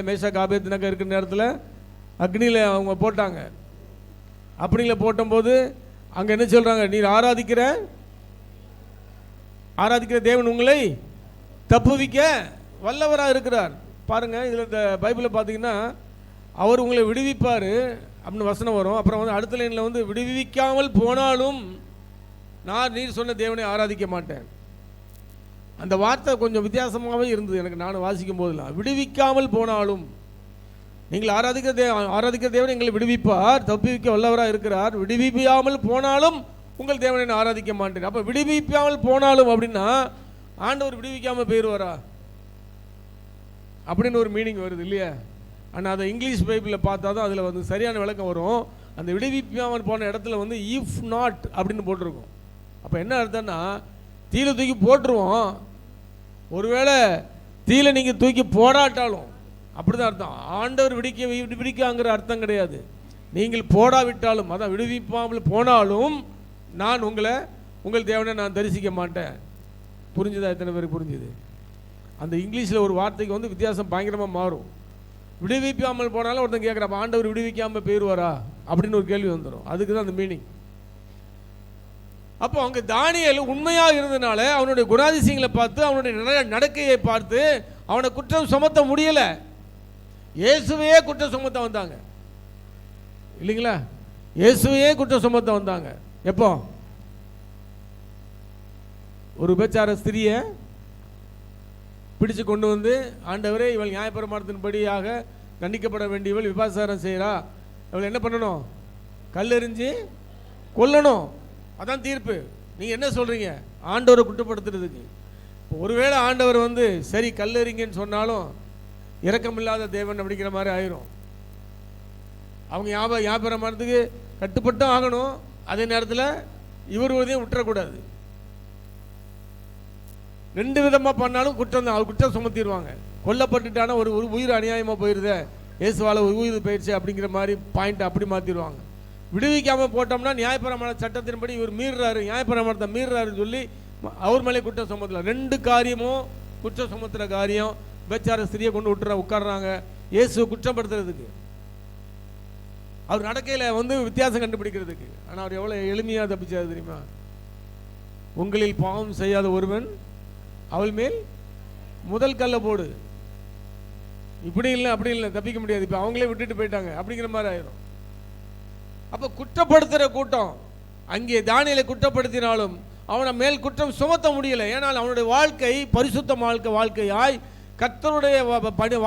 மேஷாக் ஆபேத்நேகோ இருக்கிற நேரத்தில் அக்னியில் அவங்க போட்டாங்க. அப்படிங்கள போட்டும்போது அங்கே என்ன சொல்கிறாங்க, நீர் ஆராதிக்கிற தேவன் உங்களை தப்புவிக்க வல்லவராக இருக்கிறார். பாருங்கள், இதில் இந்த பைபிளில் பார்த்தீங்கன்னா அவர் உங்களை விடுவிப்பார் அப்படின்னு வசனம் வரும். அப்புறம் வந்து அடுத்த லைனில் வந்து விடுவிக்காமல் போனாலும் நான் நீர் சொன்ன தேவனை ஆராதிக்க மாட்டேன். அந்த வார்த்தை கொஞ்சம் வித்தியாசமாகவே இருந்தது எனக்கு, நான் வாசிக்கும் போதெல்லாம். விடுவிக்காமல் போனாலும், நீங்கள் ஆராதிக்கிற தேவனை எங்களை விடுவிப்பார், தப்புவிக்க வல்லவராக இருக்கிறார். விடுவிக்காமல் போனாலும் உங்கள் தேவனை நான் ஆராதிக்க மாட்டேன். அப்போ விடுவிக்காமல் போனாலும் அப்படின்னா ஆண்டவர் விடுவிக்காமல் போயிடுவாரா அப்படின்னு ஒரு மீனிங் வருது இல்லையா? ஆனால் அதை இங்கிலீஷ் பைபிளில் பார்த்தா தான் அதில் வந்து சரியான விளக்கம் வரும். அந்த விடுவிக்காமல் போன இடத்துல வந்து இஃப் நாட் அப்படின்னு போட்டிருக்கும். அப்போ என்ன அர்த்தம்னா, தீல தூக்கி போட்டுருவோம், ஒருவேளை தீயில நீங்கள் தூக்கி போடாட்டாலும் அப்படிதான் அர்த்தம். ஆண்டவர் விடுவிக்காங்கிற அர்த்தம் கிடையாது. நீங்கள் போடாவிட்டாலும், அதான் விடுவிப்பாமல் போனாலும் நான் உங்கள் தேவனை நான் தரிசிக்க மாட்டேன். புரிஞ்சுதா? எத்தனை பேருக்கு புரிஞ்சுது? அந்த இங்கிலீஷில் ஒரு வார்த்தைக்கு வந்து வித்தியாசம் பயங்கரமாக மாறும். விடுவிக்காமல் போனாலும் ஒருத்தன் கேட்குறப்ப ஆண்டவர் விடுவிக்காமல் போயிடுவாரா அப்படின்னு ஒரு கேள்வி வந்துடும். அதுக்கு தான் அந்த மீனிங். அப்போ அங்கே தானியேல் உண்மையாக இருந்ததுனால அவனுடைய குணாதிசயங்களை பார்த்து, அவனுடைய நடக்கையை பார்த்து அவனை குற்றம் சுமத்த முடியலை. இயேசுவையே குற்றம் சுமத்த வந்தாங்க இல்லைங்களா? இயேசுவையே குற்றம் சுமத்த வந்தாங்க. எப்போ? ஒரு விபச்சார ஸ்திரியை பிடிச்சு கொண்டு வந்து, ஆண்டவரே இவள் நியாயப்பிரமாணத்தின்படியாக தண்டிக்கப்பட வேண்டியவள் விபச்சாரம் செய்கிறா, இவள் என்ன பண்ணணும்? கல்லெறிஞ்சு கொல்லணும். அதான் தீர்ப்பு. நீங்கள் என்ன சொல்கிறீங்க? ஆண்டவரை குற்றப்படுத்துறதுக்கு. ஒருவேளை ஆண்டவர் வந்து சரி கல்லெறிங்கன்னு சொன்னாலும் இரக்கமில்லாத தேவன் அப்படிங்கிற மாதிரி ஆயிரும். அவங்க வியாபாரமானதுக்கு கட்டுப்பட்டும் ஆகணும். அதே நேரத்தில் இவர் உதவியும் விட்டுறக்கூடாது. ரெண்டு விதமாக பண்ணாலும் குற்றம் தான். அவர் குற்றம் சுமத்திடுவாங்க. கொல்லப்பட்டுட்டானா ஒரு உயிர் அநியாயமாக போயிடுதே, இயேசுவால் ஒரு உயிர் போயிடுச்சு அப்படிங்கிற மாதிரி பாயிண்ட் அப்படி மாற்றிடுவாங்க. விடுவிக்காமல் போட்டோம்னா நியாயப்பிரமாண சட்டத்தின்படி இவர் மீறுறாரு, நியாயப்பிரமாணத்தை மீறுறாருன்னு சொல்லி அவர் மேலே குற்றம் சுமத்தலாம். ரெண்டு காரியமும் குற்றம் சுமத்துற காரியம். விபச்சார ஸ்திரியை கொண்டு உட்காடுறாங்க இயேசு குற்றப்படுத்துறதுக்கு, அவர் நடக்கையில் வந்து வித்தியாசம் கண்டுபிடிக்கிறதுக்கு. ஆனால் அவர் எவ்வளோ எளிமையாக தப்பிச்சாரு தெரியுமா? உங்களில் பாவம் செய்யாத ஒருவன் அவள் மேல் முதல் கல்லை போடு. இப்படி இல்லை அப்படி இல்லை, தப்பிக்க முடியாது. இப்போ அவங்களே விட்டுட்டு போயிட்டாங்க அப்படிங்கிற மாதிரி ஆயிரும். அப்போ குற்றப்படுத்துகிற கூட்டம் அங்கே தானியேலை குற்றப்படுத்தினாலும் அவனை மேல் குற்றம் சுமத்த முடியலை. ஏன்னால் அவனுடைய வாழ்க்கை பரிசுத்த வாழ்க்கையாய் கர்த்தருடைய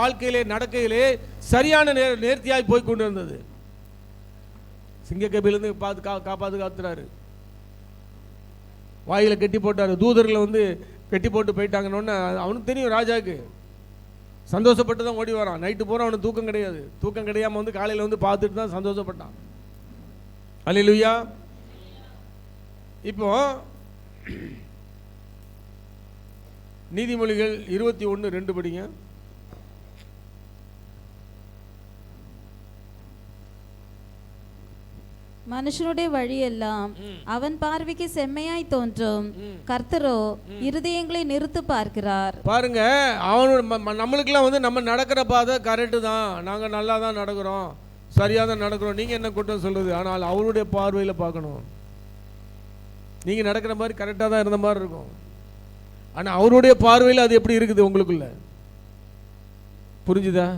வாழ்க்கையிலே நடக்கையிலே சரியான நேர்த்தியாய் போய் கொண்டு இருந்தது. சிங்கக்கபிலிருந்து காப்பாத்துறாரு. வாயில கட்டி போட்டாரு. தூதர்களை வந்து கட்டி போட்டு போயிட்டாங்கன்னு அவனுக்கு தெரியும். ராஜாவுக்கு சந்தோஷப்பட்டு தான் ஓடி வரான். நைட்டு பூரா அவனுக்கு தூக்கம் கிடையாது. தூக்கம் கிடையாம வந்து காலையில் வந்து பார்த்துட்டு தான் சந்தோஷப்பட்டான். அல்லேலூயா. இப்போ நீதிமொழிகள் 21:2 படிங்க. மனுஷனுடைய வழியெல்லாம் அவன் பார்வைக்கு செம்மையாய் தோன்றும், கர்த்தரோ இருதயங்களை நிறுத்து பார்க்கிறார். பாருங்க, அவனோட நம்மளுக்கெல்லாம் வந்து நம்ம நடக்கிற பாதை கரெக்டு தான், நாங்கள் நல்லா தான் நடக்கிறோம், சரியாக தான் நடக்கிறோம், நீங்கள் என்ன குற்றம் சொல்றது? ஆனால் அவருடைய பார்வையில் பார்க்கணும். நீங்கள் நடக்கிற மாதிரி கரெக்டாக தான் இருந்த மாதிரி இருக்கும். ஆனால் அவருடைய பார்வையில் அது எப்படி இருக்குது உங்களுக்குள்ள? புரிஞ்சுதா?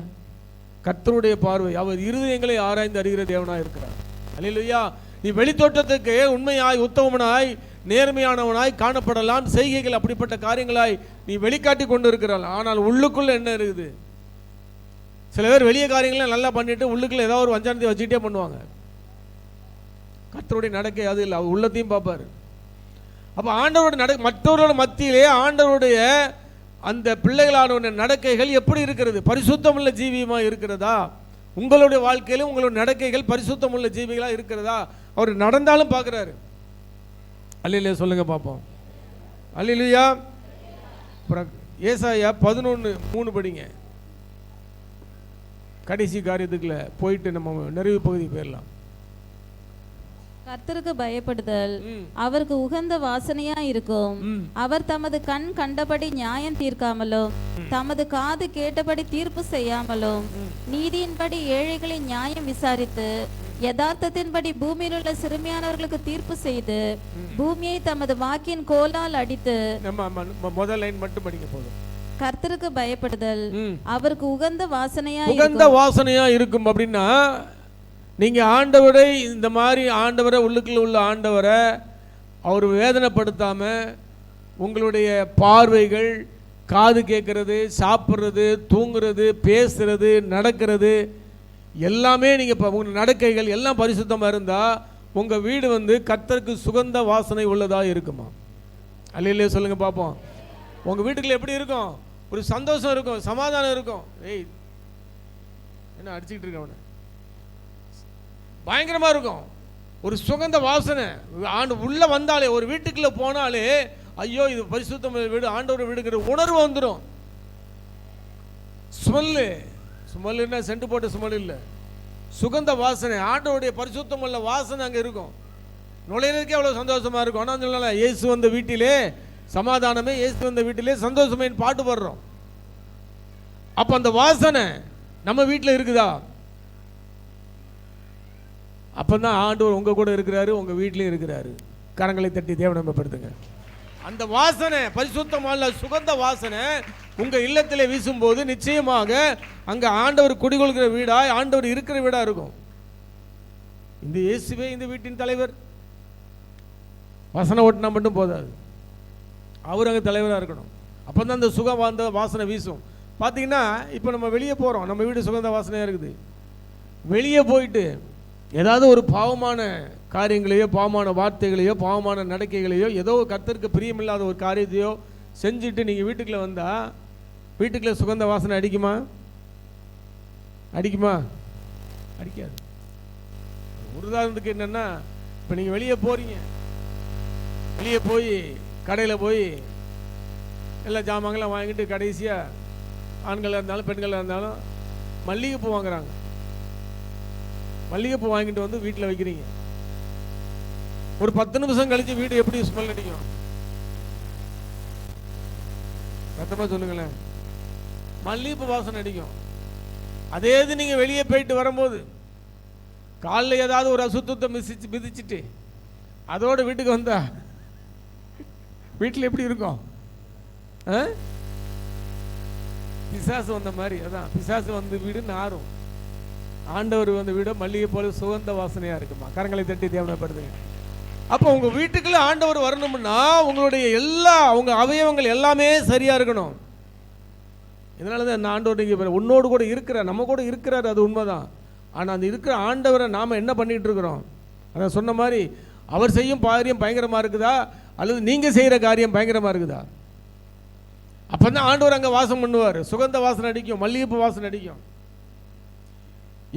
கர்த்தருடைய பார்வை, அவர் இருதயங்களை ஆராய்ந்து அறிகிற தேவனாக இருக்கிறார். அல்லேலூயா. நீ வெளித்தோட்டத்துக்கு உண்மையாய் உத்தமனாய் நேர்மையானவனாய் காணப்படலாம். செய்கைகள் அப்படிப்பட்ட காரியங்களாய் நீ வெளிக்காட்டி கொண்டு இருக்கிறாள். ஆனால் உள்ளுக்குள்ள என்ன இருக்குது? சில பேர் வெளியே காரியங்களை நல்லா பண்ணிட்டு உள்ளுக்குள்ள ஏதாவது ஒரு வஞ்சானத்தை வச்சுக்கிட்டே பண்ணுவாங்க. கர்த்தருடைய நடக்கை அது இல்லை, அவர் உள்ளத்தையும் பார்ப்பார். அப்போ ஆண்டவருடைய மற்றவர்களோட மத்தியிலே ஆண்டவருடைய அந்த பிள்ளைகளான நடக்கைகள் எப்படி இருக்கிறது? பரிசுத்தமுள்ள ஜீவியமாக இருக்கிறதா? உங்களுடைய வாழ்க்கையிலும் உங்களுடைய நடக்கைகள் பரிசுத்தமுள்ள ஜீவிகளாக இருக்கிறதா? அவர் நடந்தாலும் பார்க்குறாரு. அல்லேலூயா சொல்லுங்க பார்ப்போம். அல்லேலூயா. ஏசாயா 11:3 படிங்க. கடைசி காரியத்துக்குள்ள போயிட்டு நம்ம நிறைவு பகுதி போயிடலாம். கர்த்தருக்கு பயப்படுதல் அவருக்கு உகந்த வாசனையா இருக்கும். அவர் தமது கண் கண்டபடி நியாயம் தீர்க்காமலும் தமது காது கேட்டபடி தீர்ப்பு செய்யாமலும் நீதியின்படி ஏழைகளின் நியாயம் விசாரித்து யதார்த்தத்தின்படி பூமியில் உள்ள சிறுமியானவர்களுக்கு தீர்ப்பு செய்து பூமியை தமது வாக்கின் கோலால் அடித்து. முதல் லைன் மட்டும் படிக்க போதும். கர்த்தருக்கு பயப்படுதல் அவருக்கு உகந்த வாசனையா இருக்கும். அப்படின்னா நீங்க ஆண்டவரை இந்த மாதிரி ஆண்டவரை உள்ளுக்குள்ள உள்ள ஆண்டவரை அவர் வேதனைப்படுத்தாம உங்களுடைய பார்வைகள், காது கேட்கறது, சாப்பிட்றது, தூங்குறது, பேசுறது, நடக்கிறது எல்லாமே நீங்க உங்க நடக்கைகள் எல்லாம் பரிசுத்தமா இருந்தா உங்க வீடு வந்து கர்த்தருக்கு சுகந்த வாசனை உள்ளதா இருக்குமா? அல்லேலூயா சொல்லுங்க பார்ப்போம். உங்க வீட்டுக்குள்ள எப்படி இருக்கும்? ஒரு சந்தோஷம் இருக்கும், சமாதானம் இருக்கும். ஏய் என்ன அடிச்சுக்கிட்டு இருக்க அவனை, பயங்கரமா இருக்கும். ஒரு சுகந்த வாசனை உள்ள வந்தாலே, ஒரு வீட்டுக்குள்ள போனாலே ஐயோ இது பரிசுத்தம் வீடு, ஆண்டவர் வீடுங்கிற உணர்வு வந்துடும். ஸ்மெல்லுன்னா சென்ட் போட்ட ஸ்மெல் இல்லை, சுகந்த வாசனை, ஆண்டவருடைய பரிசுத்தம் உள்ள வாசனை அங்கே இருக்கும். நுழையிறதுக்கே அவ்வளோ சந்தோஷமாக இருக்கும். ஆனால் சொல்லல, இயேசு வந்த வீட்டிலே சமாதானமே, இயேசு வந்த வீட்டிலே சந்தோஷமேன்னு பாட்டு பாடுறோம். அப்போ அந்த வாசனை நம்ம வீட்டில் இருக்குதா? அப்போ தான் ஆண்டவர் உங்கள் கூட இருக்கிறாரு, உங்கள் வீட்லேயும் இருக்கிறாரு. கரங்களை தட்டி தேவனை மகிமைப்படுத்துங்க. அந்த வாசனை பரிசுத்தமான சுகந்த வாசனை உங்கள் இல்லத்திலே வீசும்போது நிச்சயமாக அங்கே ஆண்டவர் குடிகொள்கிற வீடாய், ஆண்டவர் இருக்கிற வீடாக இருக்கும். இந்த இயேசுவே இந்த வீட்டின் தலைவர். வசனம் ஓட்டினா மட்டும் போதாது, அவர் அங்கே தலைவராக இருக்கணும். அப்போ தான் அந்த சுகவாந்த வாசனை வீசும். பார்த்தீங்கன்னா இப்போ நம்ம வெளியே போகிறோம், நம்ம வீடு சுகந்த வாசனையாக இருக்குது. வெளியே போயிட்டு ஏதாவது ஒரு பாவமான காரியங்களையோ, பாவமான வார்த்தைகளையோ, பாவமான நடக்கைகளையோ, ஏதோ கர்த்தருக்கு பிரியமில்லாத ஒரு காரியத்தையோ செஞ்சுட்டு நீங்கள் வீட்டுக்குள்ளே வந்தால் வீட்டுக்குள்ளே சுகந்த வாசனை அடிக்குமா? அடிக்காது. ஒரு உதாரணத்துக்கு என்னென்னா, இப்போ நீங்கள் வெளியே போகிறீங்க, வெளியே போய் கடையில் போய் எல்லா ஜாமான்கள்லாம் வாங்கிட்டு கடைசியாக ஆண்களாக இருந்தாலும் பெண்களாக இருந்தாலும் மல்லிகைப்பூ வாங்குறாங்க. மல்லிகைப்பூ வாங்கிட்டு வந்து வீட்டில் வைக்கிறீங்க. ஒரு 10 நிமிஷம் கழிச்சு வீடு எப்படி ஸ்மெல் அடிக்கும்? சத்தமாக சொல்லுங்களேன். மல்லிகைப்பூ வாசனை அடிக்கும். அதே இது நீங்கள் வெளியே போயிட்டு வரும்போது காலில் ஏதாவது ஒரு அசுத்தத்தை மிதிச்சுட்டு அதோட வீட்டுக்கு வந்தா வீட்டில் எப்படி இருக்கும்? பிசாசு வந்த மாதிரி. அதான் பிசாசு வந்து வீடு நாரும், ஆண்டவர் வந்த வீடு மல்லிகை போல சுகந்த வாசனையா இருக்குமா? கரங்களை தட்டி தேவனைப்படுத்துங்க. அப்போ உங்க வீட்டுக்குள்ள ஆண்டவர் வரணும்னா உங்களுடைய உங்க அவயவங்கள் எல்லாமே சரியா இருக்கணும். இதனால தான் இந்த ஆண்டவர் நீங்க உன்னோடு கூட இருக்கிறார், நம்ம கூட இருக்கிறார், அது உண்மைதான். ஆனால் அந்த இருக்கிற ஆண்டவரை நாம் என்ன பண்ணிட்டு இருக்கிறோம்? அதான் சொன்ன மாதிரி அவர் செய்யும் காரியம் பயங்கரமாக இருக்குதா, அல்லது நீங்கள் செய்கிற காரியம் பயங்கரமாக இருக்குதா? அப்போ தான் ஆண்டவர் அங்கே வாசம் பண்ணுவார். சுகந்த வாசனை அடிக்கும், மல்லிகைப்பூ வாசனை அடிக்கும்.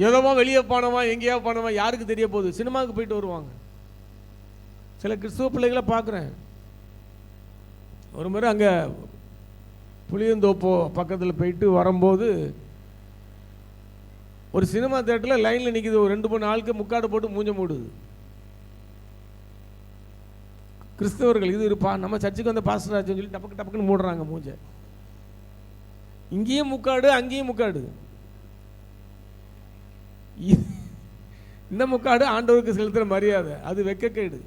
ஏதோவா வெளியே போனவா எங்கேயா போனவா யாருக்கு தெரிய போகுது? சினிமாவுக்கு போயிட்டு வருவாங்க. சில கிறிஸ்துவ பிள்ளைகளை பார்க்குறேன். ஒரு முறை அங்கே புளியந்தோப்போ பக்கத்தில் போயிட்டு வரும்போது ஒரு சினிமா தேட்டரில் லைனில் நிற்கிது. ஒரு 2-3 ஆளுக்கு முக்காடு போட்டு மூஞ்ச மூடுது. கிறிஸ்தவர்கள் இது இருப்பா, நம்ம சர்ச்சுக்கு வந்த பாஸ்டர் ஆச்சுன்னு சொல்லி டப்பக்கு டப்பக்குன்னு மூடுறாங்க மூஞ்ச. இங்கேயும் முக்காடு, அங்கேயும் முக்காடு. இந்த முக்காடு ஆண்டவருக்கு செலுத்துகிற மரியாதை, அது வெக்கக்கேடு.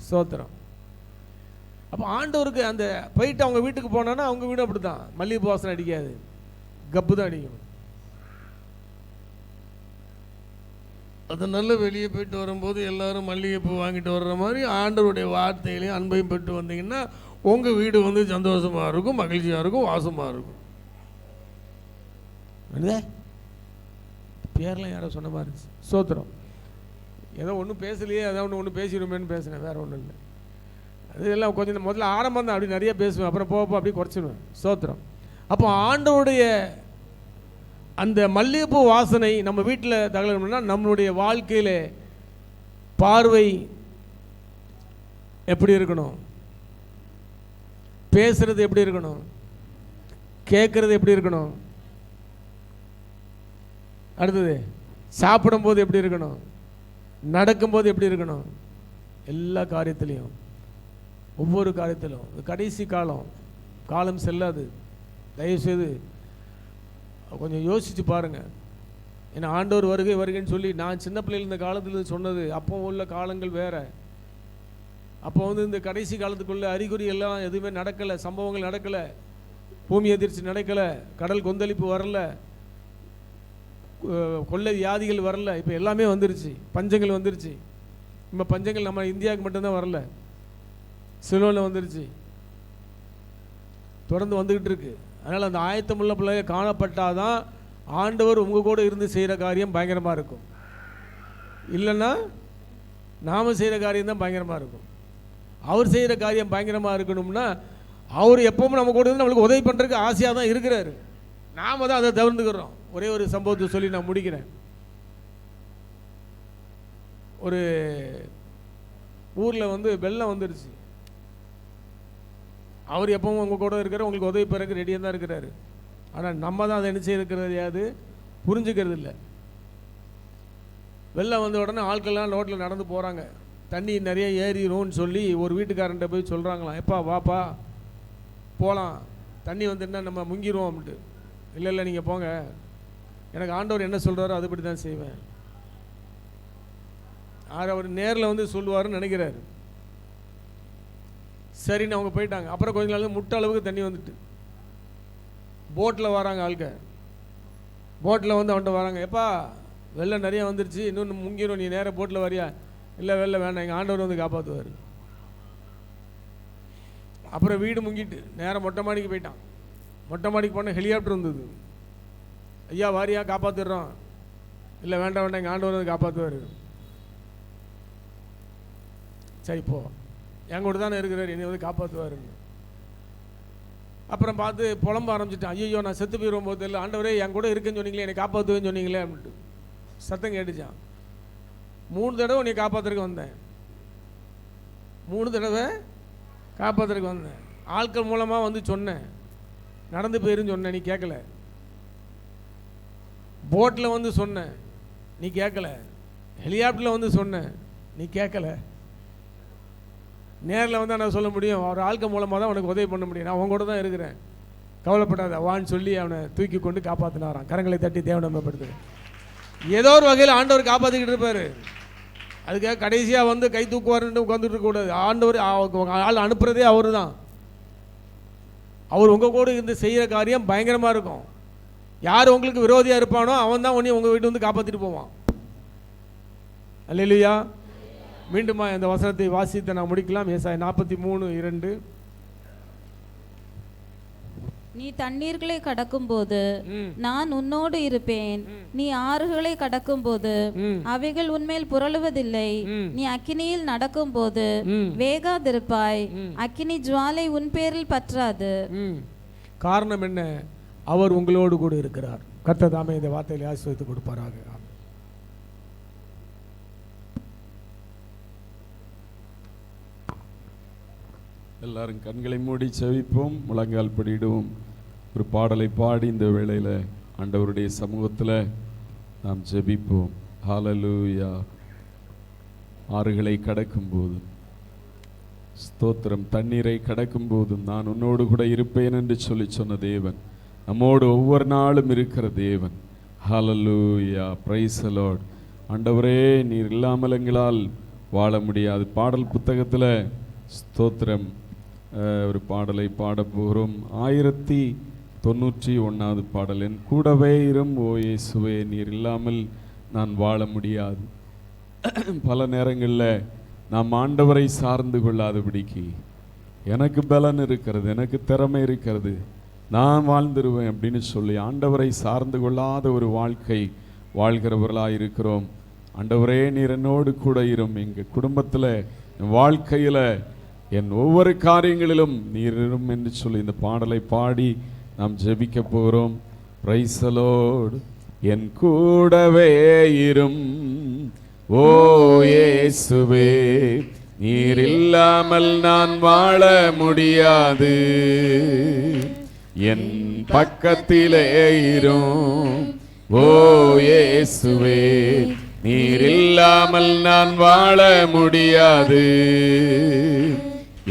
ஸ்தோத்திரம். அப்போ ஆண்டவருக்கு அந்த போயிட்டு அவங்க வீட்டுக்கு போனான்னா அவங்க வீடு அப்படி தான், மல்லிகைப்பூ வாசனை அடிக்காது, கப்பு தான் அடிக்கும். அதனால வெளியே போயிட்டு வரும்போது எல்லாரும் மல்லிகைப்பூ வாங்கிட்டு வர்ற மாதிரி ஆண்டவருடைய வார்த்தைகளையும் அன்பையும் பெற்று வந்தீங்கன்னா உங்கள் வீடு வந்து சந்தோஷமாக இருக்கும், மகிழ்ச்சியாக இருக்கும், வாசமாக இருக்கும். பேர்லாம் யாரோ சொன்ன மாதிரி இருந்துச்சு. ஸ்தோத்திரம். ஏதோ ஒன்றும் பேசலையே, அதான் ஒன்று பேசிடுமேன்னு பேசினேன், வேறு ஒன்றும் இல்லை. அது எல்லாம் கொஞ்சம் முதல்ல ஆரம்பம் தான், அப்படி நிறைய பேசுவேன், அப்புறம் போக அப்படியே குறைச்சிடுவேன். ஸ்தோத்திரம். அப்போ ஆண்டவருடைய அந்த மல்லிகைப்பூ வாசனை நம்ம வீட்டில் தகவல்னா நம்மளுடைய வாழ்க்கையில் பார்வை எப்படி இருக்கணும், பேசுறது எப்படி இருக்கணும், கேட்குறது எப்படி இருக்கணும், அடுத்தது சாப்பிடும்போது எப்படி இருக்கணும், நடக்கும்போது எப்படி இருக்கணும், எல்லா காரியத்திலையும் ஒவ்வொரு காரியத்திலும். கடைசி காலம் செல்லாது. தயவுசெய்து கொஞ்சம் யோசித்து பாருங்கள். ஏன்னா ஆண்டவர் வருகைன்னு சொல்லி நான் சின்ன பிள்ளைகள் இந்த காலத்தில் சொன்னது, அப்போ உள்ள காலங்கள் வேறு. அப்போ வந்து இந்த கடைசி காலத்துக்குள்ள அறிகுறி எல்லாம் எதுவுமே நடக்கலை, சம்பவங்கள் நடக்கலை, பூமி எதிர்ச்சி நடக்கலை, கடல் கொந்தளிப்பு வரல, கொள்ளை வியாதிகள் வரல. இப்போ எல்லாமே வந்துருச்சு, பஞ்சங்கள் வந்துருச்சு. இப்போ பஞ்சங்கள் நம்ம இந்தியாவுக்கு மட்டும்தான் வரல, சிலோவில் வந்துருச்சு, தொடர்ந்து வந்துக்கிட்டு இருக்கு. அதனால் அந்த ஆயத்தமுள்ள பிள்ளைய காணப்பட்டாதான் ஆண்டவர் உங்கள் கூட இருந்து செய்கிற காரியம் பயங்கரமாக இருக்கும். இல்லைன்னா நாம் செய்கிற காரியம் தான் பயங்கரமாக இருக்கும். அவர் செய்கிற காரியம் பயங்கரமாக இருக்கணும்னா அவர் எப்பவும் நம்ம கூட இருந்து நம்மளுக்கு உதவி பண்ணுறதுக்கு ஆசையாக தான் இருக்கிறாரு. நாம் தான் அதை தவிர்த்துக்கிறோம். ஒரே ஒரு சம்பவத்தை சொல்லி நான் முடிக்கிறேன். ஒரு ஊரில் வந்து வெள்ளம் வந்துருச்சு. அவர் எப்பவும் உங்கள் கூட இருக்கிற உங்களுக்கு உதவி பெறக்கு ரெடியாக தான் இருக்கிறாரு. ஆனால் நம்ம தான் அதை என்ன செய்யறது புரிஞ்சுக்கிறது இல்லை. வெள்ளம் வந்த உடனே ஆட்கள்லாம் ரோட்டில் நடந்து போகிறாங்க. தண்ணி நிறைய ஏறிடும்னு சொல்லி ஒரு வீட்டுக்காரன்ட்ட போய் சொல்கிறாங்களாம், எப்பா வாப்பா போகலாம், தண்ணி வந்துன்னா நம்ம முங்கிடுவோம் அப்படின்ட்டு. இல்லை நீங்கள் போங்க, எனக்கு ஆண்டவர் என்ன சொல்கிறாரோ அதுபடி தான் செய்வேன். அவர் நேரில் வந்து சொல்லுவாருன்னு நினைக்கிறாரு. சரின்னு அவங்க போயிட்டாங்க. அப்புறம் கொஞ்ச நாள் முட்டை அளவுக்கு தண்ணி வந்துட்டு போட்டில் வராங்க ஆளுக்க. போட்டில் வந்து அவன்கிட்ட வராங்க, எப்பா வெள்ளம் நிறைய வந்துருச்சு, இன்னொன்று முங்கிடும், நீ நேராக போட்டில் வரியா? இல்லை வெள்ளம் வேண்டாம், எங்கள் ஆண்டவர் வந்து காப்பாற்றுவார். அப்புறம் வீடு முங்கிட்டு நேராக மொட்டை மாடிக்கு போயிட்டான். மொட்டை மாடிக்கு போனால் ஹெலிகாப்டர் வந்தது. ஐயா வாரியா, காப்பாற்றிடுறோம். இல்லை வேண்டாம் எங்கள் ஆண்டவர் வந்து காப்பாற்றுவார். சரி போ, என் கூட தானே இருக்கிறார், என்னை வந்து காப்பாற்றுவாருன்னு. அப்புறம் பார்த்து புலம்ப ஆரம்பிச்சிட்டான், ஐயோ நான் செத்து போயிடுவோம் போது இல்லை, ஆண்டவரே என் கூட இருக்குன்னு சொன்னீங்களே, என்னை காப்பாற்றுவேன்னு சொன்னீங்களே அப்படின்ட்டு சத்தம் கேட்டுச்சான். 3 தடவை உன்னை காப்பாற்றுறதுக்கு வந்தேன், 3 தடவை காப்பாற்றுறதுக்கு வந்தேன். ஆட்கள் மூலமாக வந்து சொன்னேன், நடந்து போயிருன்னு சொன்னேன், நீ கேட்கல. போட்டில் வந்து சொன்னேன், நீ கேட்கல. ஹெலிகாப்டரில் வந்து சொன்னேன், நீ கேட்கல. நேரில் வந்து நான் சொல்ல முடியும், அவர் ஆட்கள் மூலமாக தான் உனக்கு உதவி பண்ண முடியும், நான் உன் கூட தான் இருக்கிறேன், கவலைப்படாத வான்னு சொல்லி அவனை தூக்கி கொண்டு காப்பாற்றினாரான். கரங்களை தட்டி தேவனை மேம்படுத்து. ஏதோ ஒரு வகையில் ஆண்டவர் காப்பாற்றிக்கிட்டு இருப்பார். அதுக்காக கடைசியாக வந்து கை தூக்குவாருன்னு உட்காந்துட்டு இருக்கக்கூடாது. ஆண்டவர் ஆள் அனுப்புகிறதே அவர் தான். அவர் உங்கள் கூட இருந்து செய்கிற காரியம் பயங்கரமாக இருக்கும். யார் உங்களுக்கு விரோதியாக இருப்பானோ அவன் தான் உன்னை உங்கள் வீட்டு வந்து காப்பாற்றிட்டு போவான். அல்லேலூயா. மீண்டுமா இந்த வசனத்தை வாசித்து நான் முடிக்கலாம். ஏசாயா 43:2. நீ தண்ணீர்களை கடக்கும்போது நான் உன்னோடு இருப்பேன், நீ ஆறுகளை கடக்கும்போது அவைகள் உன்மேல் புரளுவதில்லை, நீ அக்கினியில் நடக்கும்போது வேகாதிருப்பாய், அக்கினி ஜுவாலை உன் பேரில் பற்றாது. காரணம் என்ன? அவர் உங்களோடு கூட இருக்கிறார். கர்த்தர் தாமே இந்த வார்த்தையை ஆசீர்வதித்து கொடுப்பாராக. எல்லாரும் கண்களை மூடி செவிப்போம், முழங்கால் படிடுவோம். ஒரு பாடலை பாடி இந்த வேளையில் ஆண்டவருடைய சமூகத்தில் நாம் ஜெபிப்போம். ஹல்லேலூயா. ஆறுகளை கடக்கும் போதும் ஸ்தோத்திரம், தண்ணீரை கடக்கும் போதும் நான் உன்னோடு கூட இருப்பேன் என்று சொல்லி சொன்ன தேவன் நம்மோடு ஒவ்வொரு நாளும் இருக்கிற தேவன். ஹல்லேலூயா. Praise the lord. ஆண்டவரே, நீர் இல்லாமல் எங்களால் வாழ முடியாது. பாடல் புத்தகத்தில் ஸ்தோத்திரம் ஒரு பாடலை பாட போகிறோம். 1091வது பாடல். என் கூடவே இரும் ஓ இயேசுவே, நீர் இல்லாமல் நான் வாழ முடியாது. பல நேரங்களில் நாம் ஆண்டவரை சார்ந்து கொள்ளாதபடிக்கு எனக்கு பலன் இருக்கிறது, எனக்கு திறமை இருக்கிறது, நான் வாழ்ந்துருவேன் அப்படின்னு சொல்லி ஆண்டவரை சார்ந்து கொள்ளாத ஒரு வாழ்க்கை வாழ்கிறவர்களாக இருக்கிறோம். ஆண்டவரே, நீர் என்னோடு கூட இரும், எங்கள் குடும்பத்தில், என் வாழ்க்கையில், என் ஒவ்வொரு காரியங்களிலும் நீர் இரும் என்று சொல்லி இந்த பாடலை பாடி நாம் ஜெபிக்க போகிறோம். Price the Lord. என் கூடவே இரும் ஓ இயேசுவே, நீர் இல்லாமல் நான் வாழ முடியாது. என் பக்கத்திலே இரும் ஓ இயேசுவே, நீர் இல்லாமல் நான் வாழ முடியாது.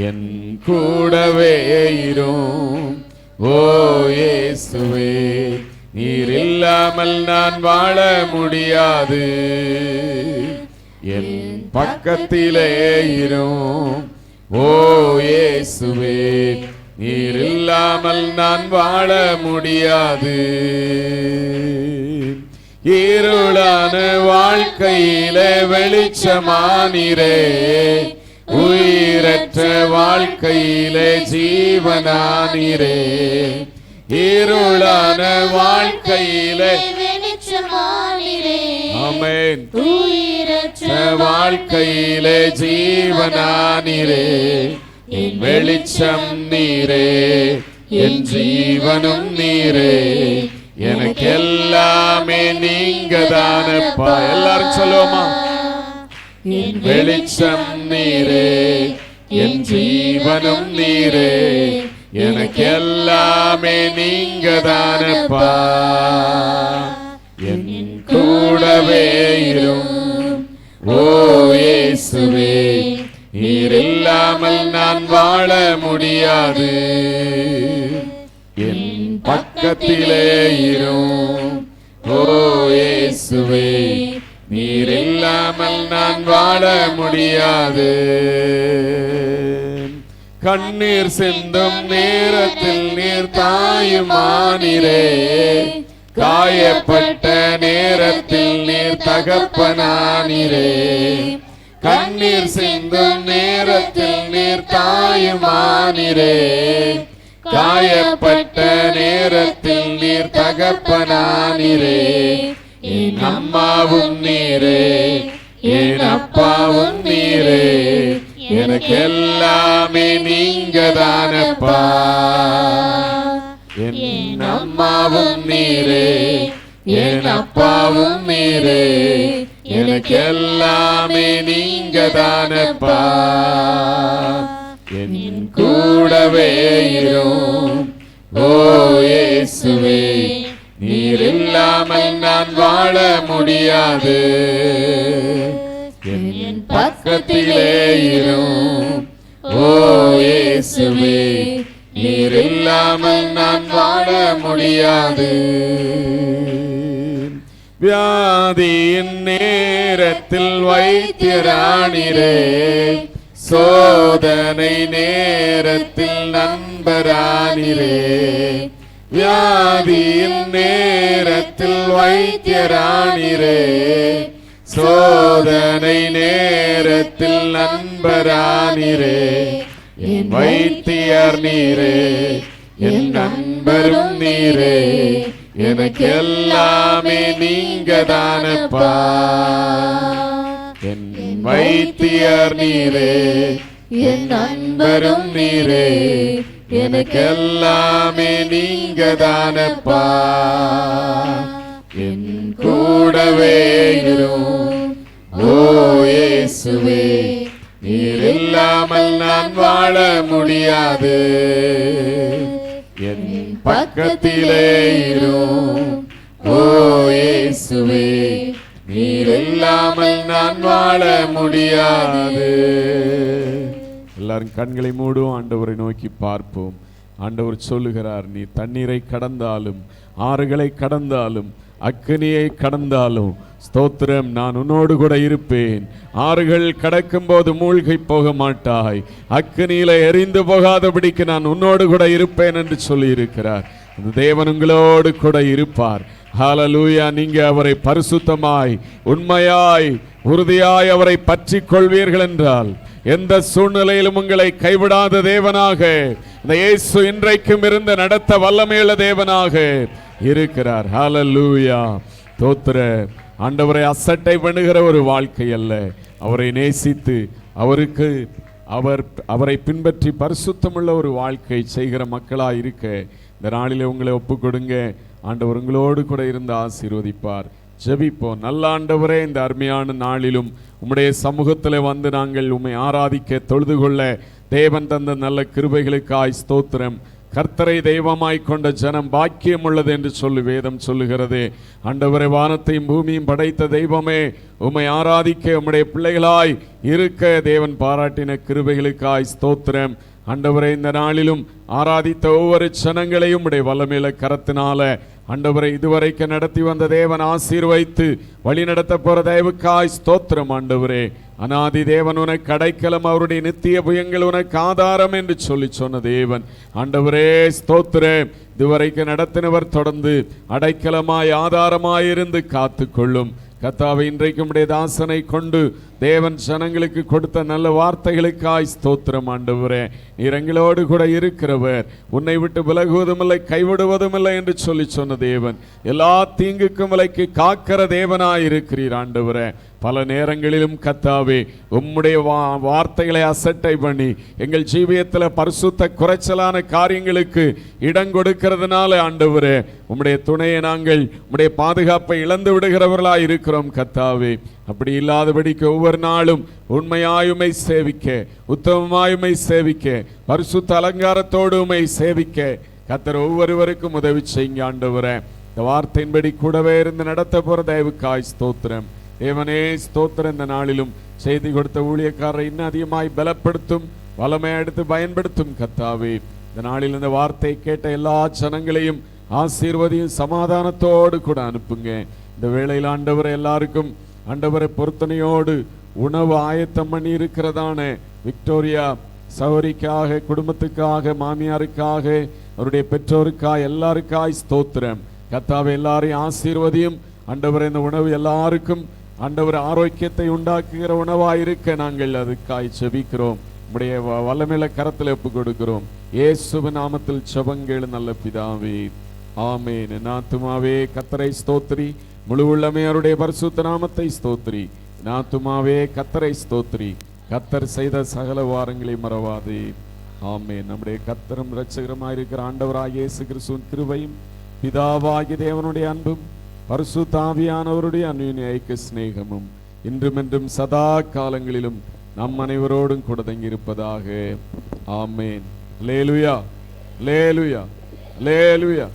என் கூடவே இரும் ஓ இயேசுவே, நீர் இல்லாமல் நான் வாழ முடியாது. என் பக்கத்திலே இரும் ஓ இயேசுவே, நீர் இல்லாமல் நான் வாழ முடியாது. இருளான வாழ்க்கையிலே வெளிச்சமானீரே, உயிரற்ற வாழ்க்கையிலே ஜீவனானீரே. இருளான வாழ்க்கையிலே வெளிச்சமானீரே, ஆமென். உயிரற்ற வாழ்க்கையிலே ஜீவனானீரே. என் வெளிச்சம் நீரே, என் ஜீவனும் நீரே, எனக்கு எல்லாமே நீங்க தானப்பா. எல்லாரும் சொல்லுவோமா? என் வெளிச்சம் நீரே, என் ஜீவனும் நீரே, எனக்கு எல்லாமே நீங்க தானப்பா. என் கூடவே இரும் ஓ இயேசுவே, நீர் இல்லாமல் நான் வாழ முடியாது. என் பக்கத்திலே இரும் ஓ இயேசுவே, நீர் இல்லாமல் நான் வாழ முடியாது. கண்ணீர் சிந்தும் நேரத்தில் நீர் தாயுமானிரே, காயப்பட்ட நேரத்தில் நீர் தகப்பனானிரே. கண்ணீர் சிந்தும் நேரத்தில் நீர் தாயுமானிரே, காயப்பட்ட நேரத்தில் நீர் தகப்பனானிரே. என் அம்மாவும் நீரே, என் அப்பாவும் நீரே, எனக்கு எல்லாமே நீங்க தானப்பா. என் அம்மாவும் நீரே, என் அப்பாவும் நீரே, எனக்கு எல்லாமே நீங்க தானப்பா. என் கூடவே இரும் ஓ இயேசுவே, நீர் இல்லாமல் நான் வாழ முடியாது. என் பக்கத்திலே இரும் ஓ இயேசுவே, நீர் இல்லாமல் நான் வாழ முடியாது. வியாதியின் நேரத்தில் வைத்தியரானிரே, சோதனை நேரத்தில் நண்பரானிரே. வியாதியின் நேரத்தில் வைத்தியரானிரே, சோதனை நேரத்தில் நண்பரானிரே. என் வைத்தியர் நீரே, என் நண்பரும் நீரே, எனக்கு எல்லாமே நீங்க தானப்பா. என் வைத்தியர் நீரே, என் நண்பரும் நீரே, எனக்கு எல்லாமே நீங்க தானப்பா. என் கூடவே இரும் ஓ இயேசுவே, நீர் இல்லாமல் நான் வாழ முடியாது. என் பக்கத்திலே இரும் ஓ இயேசுவே, நீர் இல்லாமல் நான் வாழ முடியாது. எல்லாரும் கண்களை மூடுவோம், ஆண்டவரை நோக்கி பார்ப்போம். ஆண்டவர் சொல்லுகிறார், நீ தண்ணீரை கடந்தாலும், ஆறுகளை கடந்தாலும், அக்கினியை கடந்தாலும் ஸ்தோத்திரம், நான் உன்னோடு கூட இருப்பேன். ஆறுகள் கடக்கும் போது மூழ்கி போக மாட்டாய், அக்கினியில எரிந்து போகாதபடிக்கு நான் உன்னோடு கூட இருப்பேன் என்று சொல்லி இருக்கிறார். அந்த தேவன் உங்களோடு கூட இருப்பார். ஹல்லேலூயா. நீங்க அவரை பரிசுத்தமாய், உண்மையாய், உறுதியாய் அவரை பற்றி கொள்வீர்கள் என்றால் எந்த சூழ்நிலையிலும் உங்களை கைவிடாத தேவனாக இந்த இயேசு இன்றைக்கும் இருந்து நடத்த வல்லமையுள்ள தேவனாக இருக்கிறார். ஹல்லேலூயா. தோத்திர ஆண்டவரை அசட்டை பண்ணுகிற ஒரு வாழ்க்கை அல்ல, அவரை நேசித்து அவரை பின்பற்றி பரிசுத்தமுள்ள ஒரு வாழ்க்கை செய்கிற மக்களாக இருக்க இந்த நாளிலே உங்களை ஒப்பு கொடுங்க. ஆண்டவர் உங்களோடு கூட இருந்து ஆசீர்வதிப்பார். ஜெபிப்போம். நல்ல ஆண்டவரே, இந்த அருமையான நாளிலும் உம்முடைய சமூகத்தில் வந்து நாங்கள் உம்மை ஆராதிக்க தொழுது கொள்ள தேவன் தந்த நல்ல கிருபைகளுக்காய் ஸ்தோத்திரம். கர்த்தரை தெய்வமாய் கொண்ட ஜனம் பாக்கியம் உள்ளது என்று சொல்லி வேதம் சொல்லுகிறது. ஆண்டவரே, வானத்தையும் பூமியும் படைத்த தெய்வமே, உம்மை ஆராதிக்க உம்முடைய பிள்ளைகளாய் இருக்க தேவன் பாராட்டின கிருபைகளுக்காய் ஸ்தோத்திரம். ஆண்டவரே, இந்த நாளிலும் ஆராதித்த ஒவ்வொரு ஜனங்களையும் உடைய வல்லமையில கரத்தினால ஆண்டவரை இதுவரைக்கு நடத்தி வந்த தேவன் ஆசீர்வைத்து வழி நடத்த போற தயவுக்காய் ஸ்தோத்திரம். ஆண்டவரே, அநாதி தேவன் உனக்கு அடைக்கலம், அவருடைய நித்திய புயங்கள் உனக்கு ஆதாரம் என்று சொல்லி சொன்ன தேவன். ஆண்டவரே ஸ்தோத்திரம். இதுவரைக்கு நடத்தினவர் தொடர்ந்து அடைக்கலமாய் ஆதாரமாயிருந்து காத்து கொள்ளும். கர்த்தாவே, இன்றைக்கும் உடைய தாசனை கொண்டு தேவன் ஜனங்களுக்கு கொடுத்த நல்ல வார்த்தைகளுக்காய் ஸ்தோத்திரம். ஆண்டவரே, நீர் எங்களோடு கூட இருக்கிறவர், உன்னை விட்டு விலகுவதும் இல்லை கைவிடுவதும் இல்லை என்று சொல்லி சொன்ன தேவன், எல்லா தீங்குக்கும் விலைக்கு காக்கிற தேவனாய் இருக்கிறீர். ஆண்டவரே, பல நேரங்களிலும் கர்த்தாவே உம்முடைய வார்த்தைகளை அசட்டை பண்ணி எங்கள் ஜீவியத்தில் பரிசுத்த குறைச்சலான காரியங்களுக்கு இடம் கொடுக்கிறதுனால ஆண்டவரே உம்முடைய துணையை நாங்கள் உம்முடைய பாதுகாப்பை இழந்து விடுகிறவர்களாய் இருக்கிறோம் கர்த்தாவே. அப்படி இல்லாதபடிக்கு ஒவ்வொரு நாளும் உண்மையாயுமை சேவிக்க, உத்தமமாயுமை சேவிக்க, பரிசுத்த அலங்காரத்தோடு உமை சேவிக்க கர்த்தர் ஒவ்வொருவருக்கும் உதவி செய்யுங்க ஆண்டவரே. இந்த வார்த்தையின்படி கூடவே இருந்து நடத்த போற தயவுக்காய் ஸ்தோத்திரம். தேவனே ஸ்தோத்திரம். இந்த நாளிலும் செய்தி கொடுத்த ஊழியக்காரரை இன்னும் அதிகமாய் பலப்படுத்தும், வல்லமையை எடுத்து பயன்படுத்தும் கர்த்தாவே. இந்த நாளில் இந்த வார்த்தை கேட்ட எல்லா ஜனங்களையும் ஆசீர்வதியும் சமாதானத்தோடு கூட அனுப்புங்க. இந்த வேளையில் ஆண்டவரை எல்லாருக்கும் ஆண்டவரை பொருத்தனையோடு உணவு ஆயத்தம் பண்ணி இருக்கிறதான விக்டோரியா சௌரிக்காக, குடும்பத்துக்காக, மாமியாருக்காக, அவருடைய பெற்றோருக்காக, எல்லாருக்காய் ஸ்தோத்திரம் கர்த்தாவே. எல்லாரையும் ஆசீர்வதியும் ஆண்டவரை. இந்த உணவு எல்லாருக்கும் ஆண்டவர் ஆரோக்கியத்தை உண்டாக்குகிற உணவாயிருக்க நாங்கள் அதுக்காய் செபிக்கிறோம். உடைய வல்லமையில கரத்தில் ஒப்பு கொடுக்கிறோம். இயேசுவின் நாமத்தில் ஜெபங்கள் நல்ல பிதாவே, ஆமென். என் ஆத்துமாவே கர்த்தரை ஸ்தோத்திரி, முழு உள்ளமே அவருடைய பரிசுத்த நாமத்தை ஸ்தோத்திரி. என் ஆத்துமாவே கர்த்தரை ஸ்தோத்திரி, கர்த்தர் செய்த சகல வாரங்களை மறவாதே. ஆமென். நம்முடைய கர்த்தரும் இரட்சகருமாயிருக்கிற ஆண்டவராகிய இயேசு கிறிஸ்துவின் கிருபையும் பிதாவாகிய தேவனுடைய அன்பும் பரிசுத்த ஆவியானவருடைய அன்பின் ஐக்கிய சிநேகமும் இன்றும் என்றும் சதா காலங்களிலும் நம் அனைவரோடும் கூட தங்கியிருப்பதாக. ஆமென். அல்லேலூயா, அல்லேலூயா, அல்லேலூயா.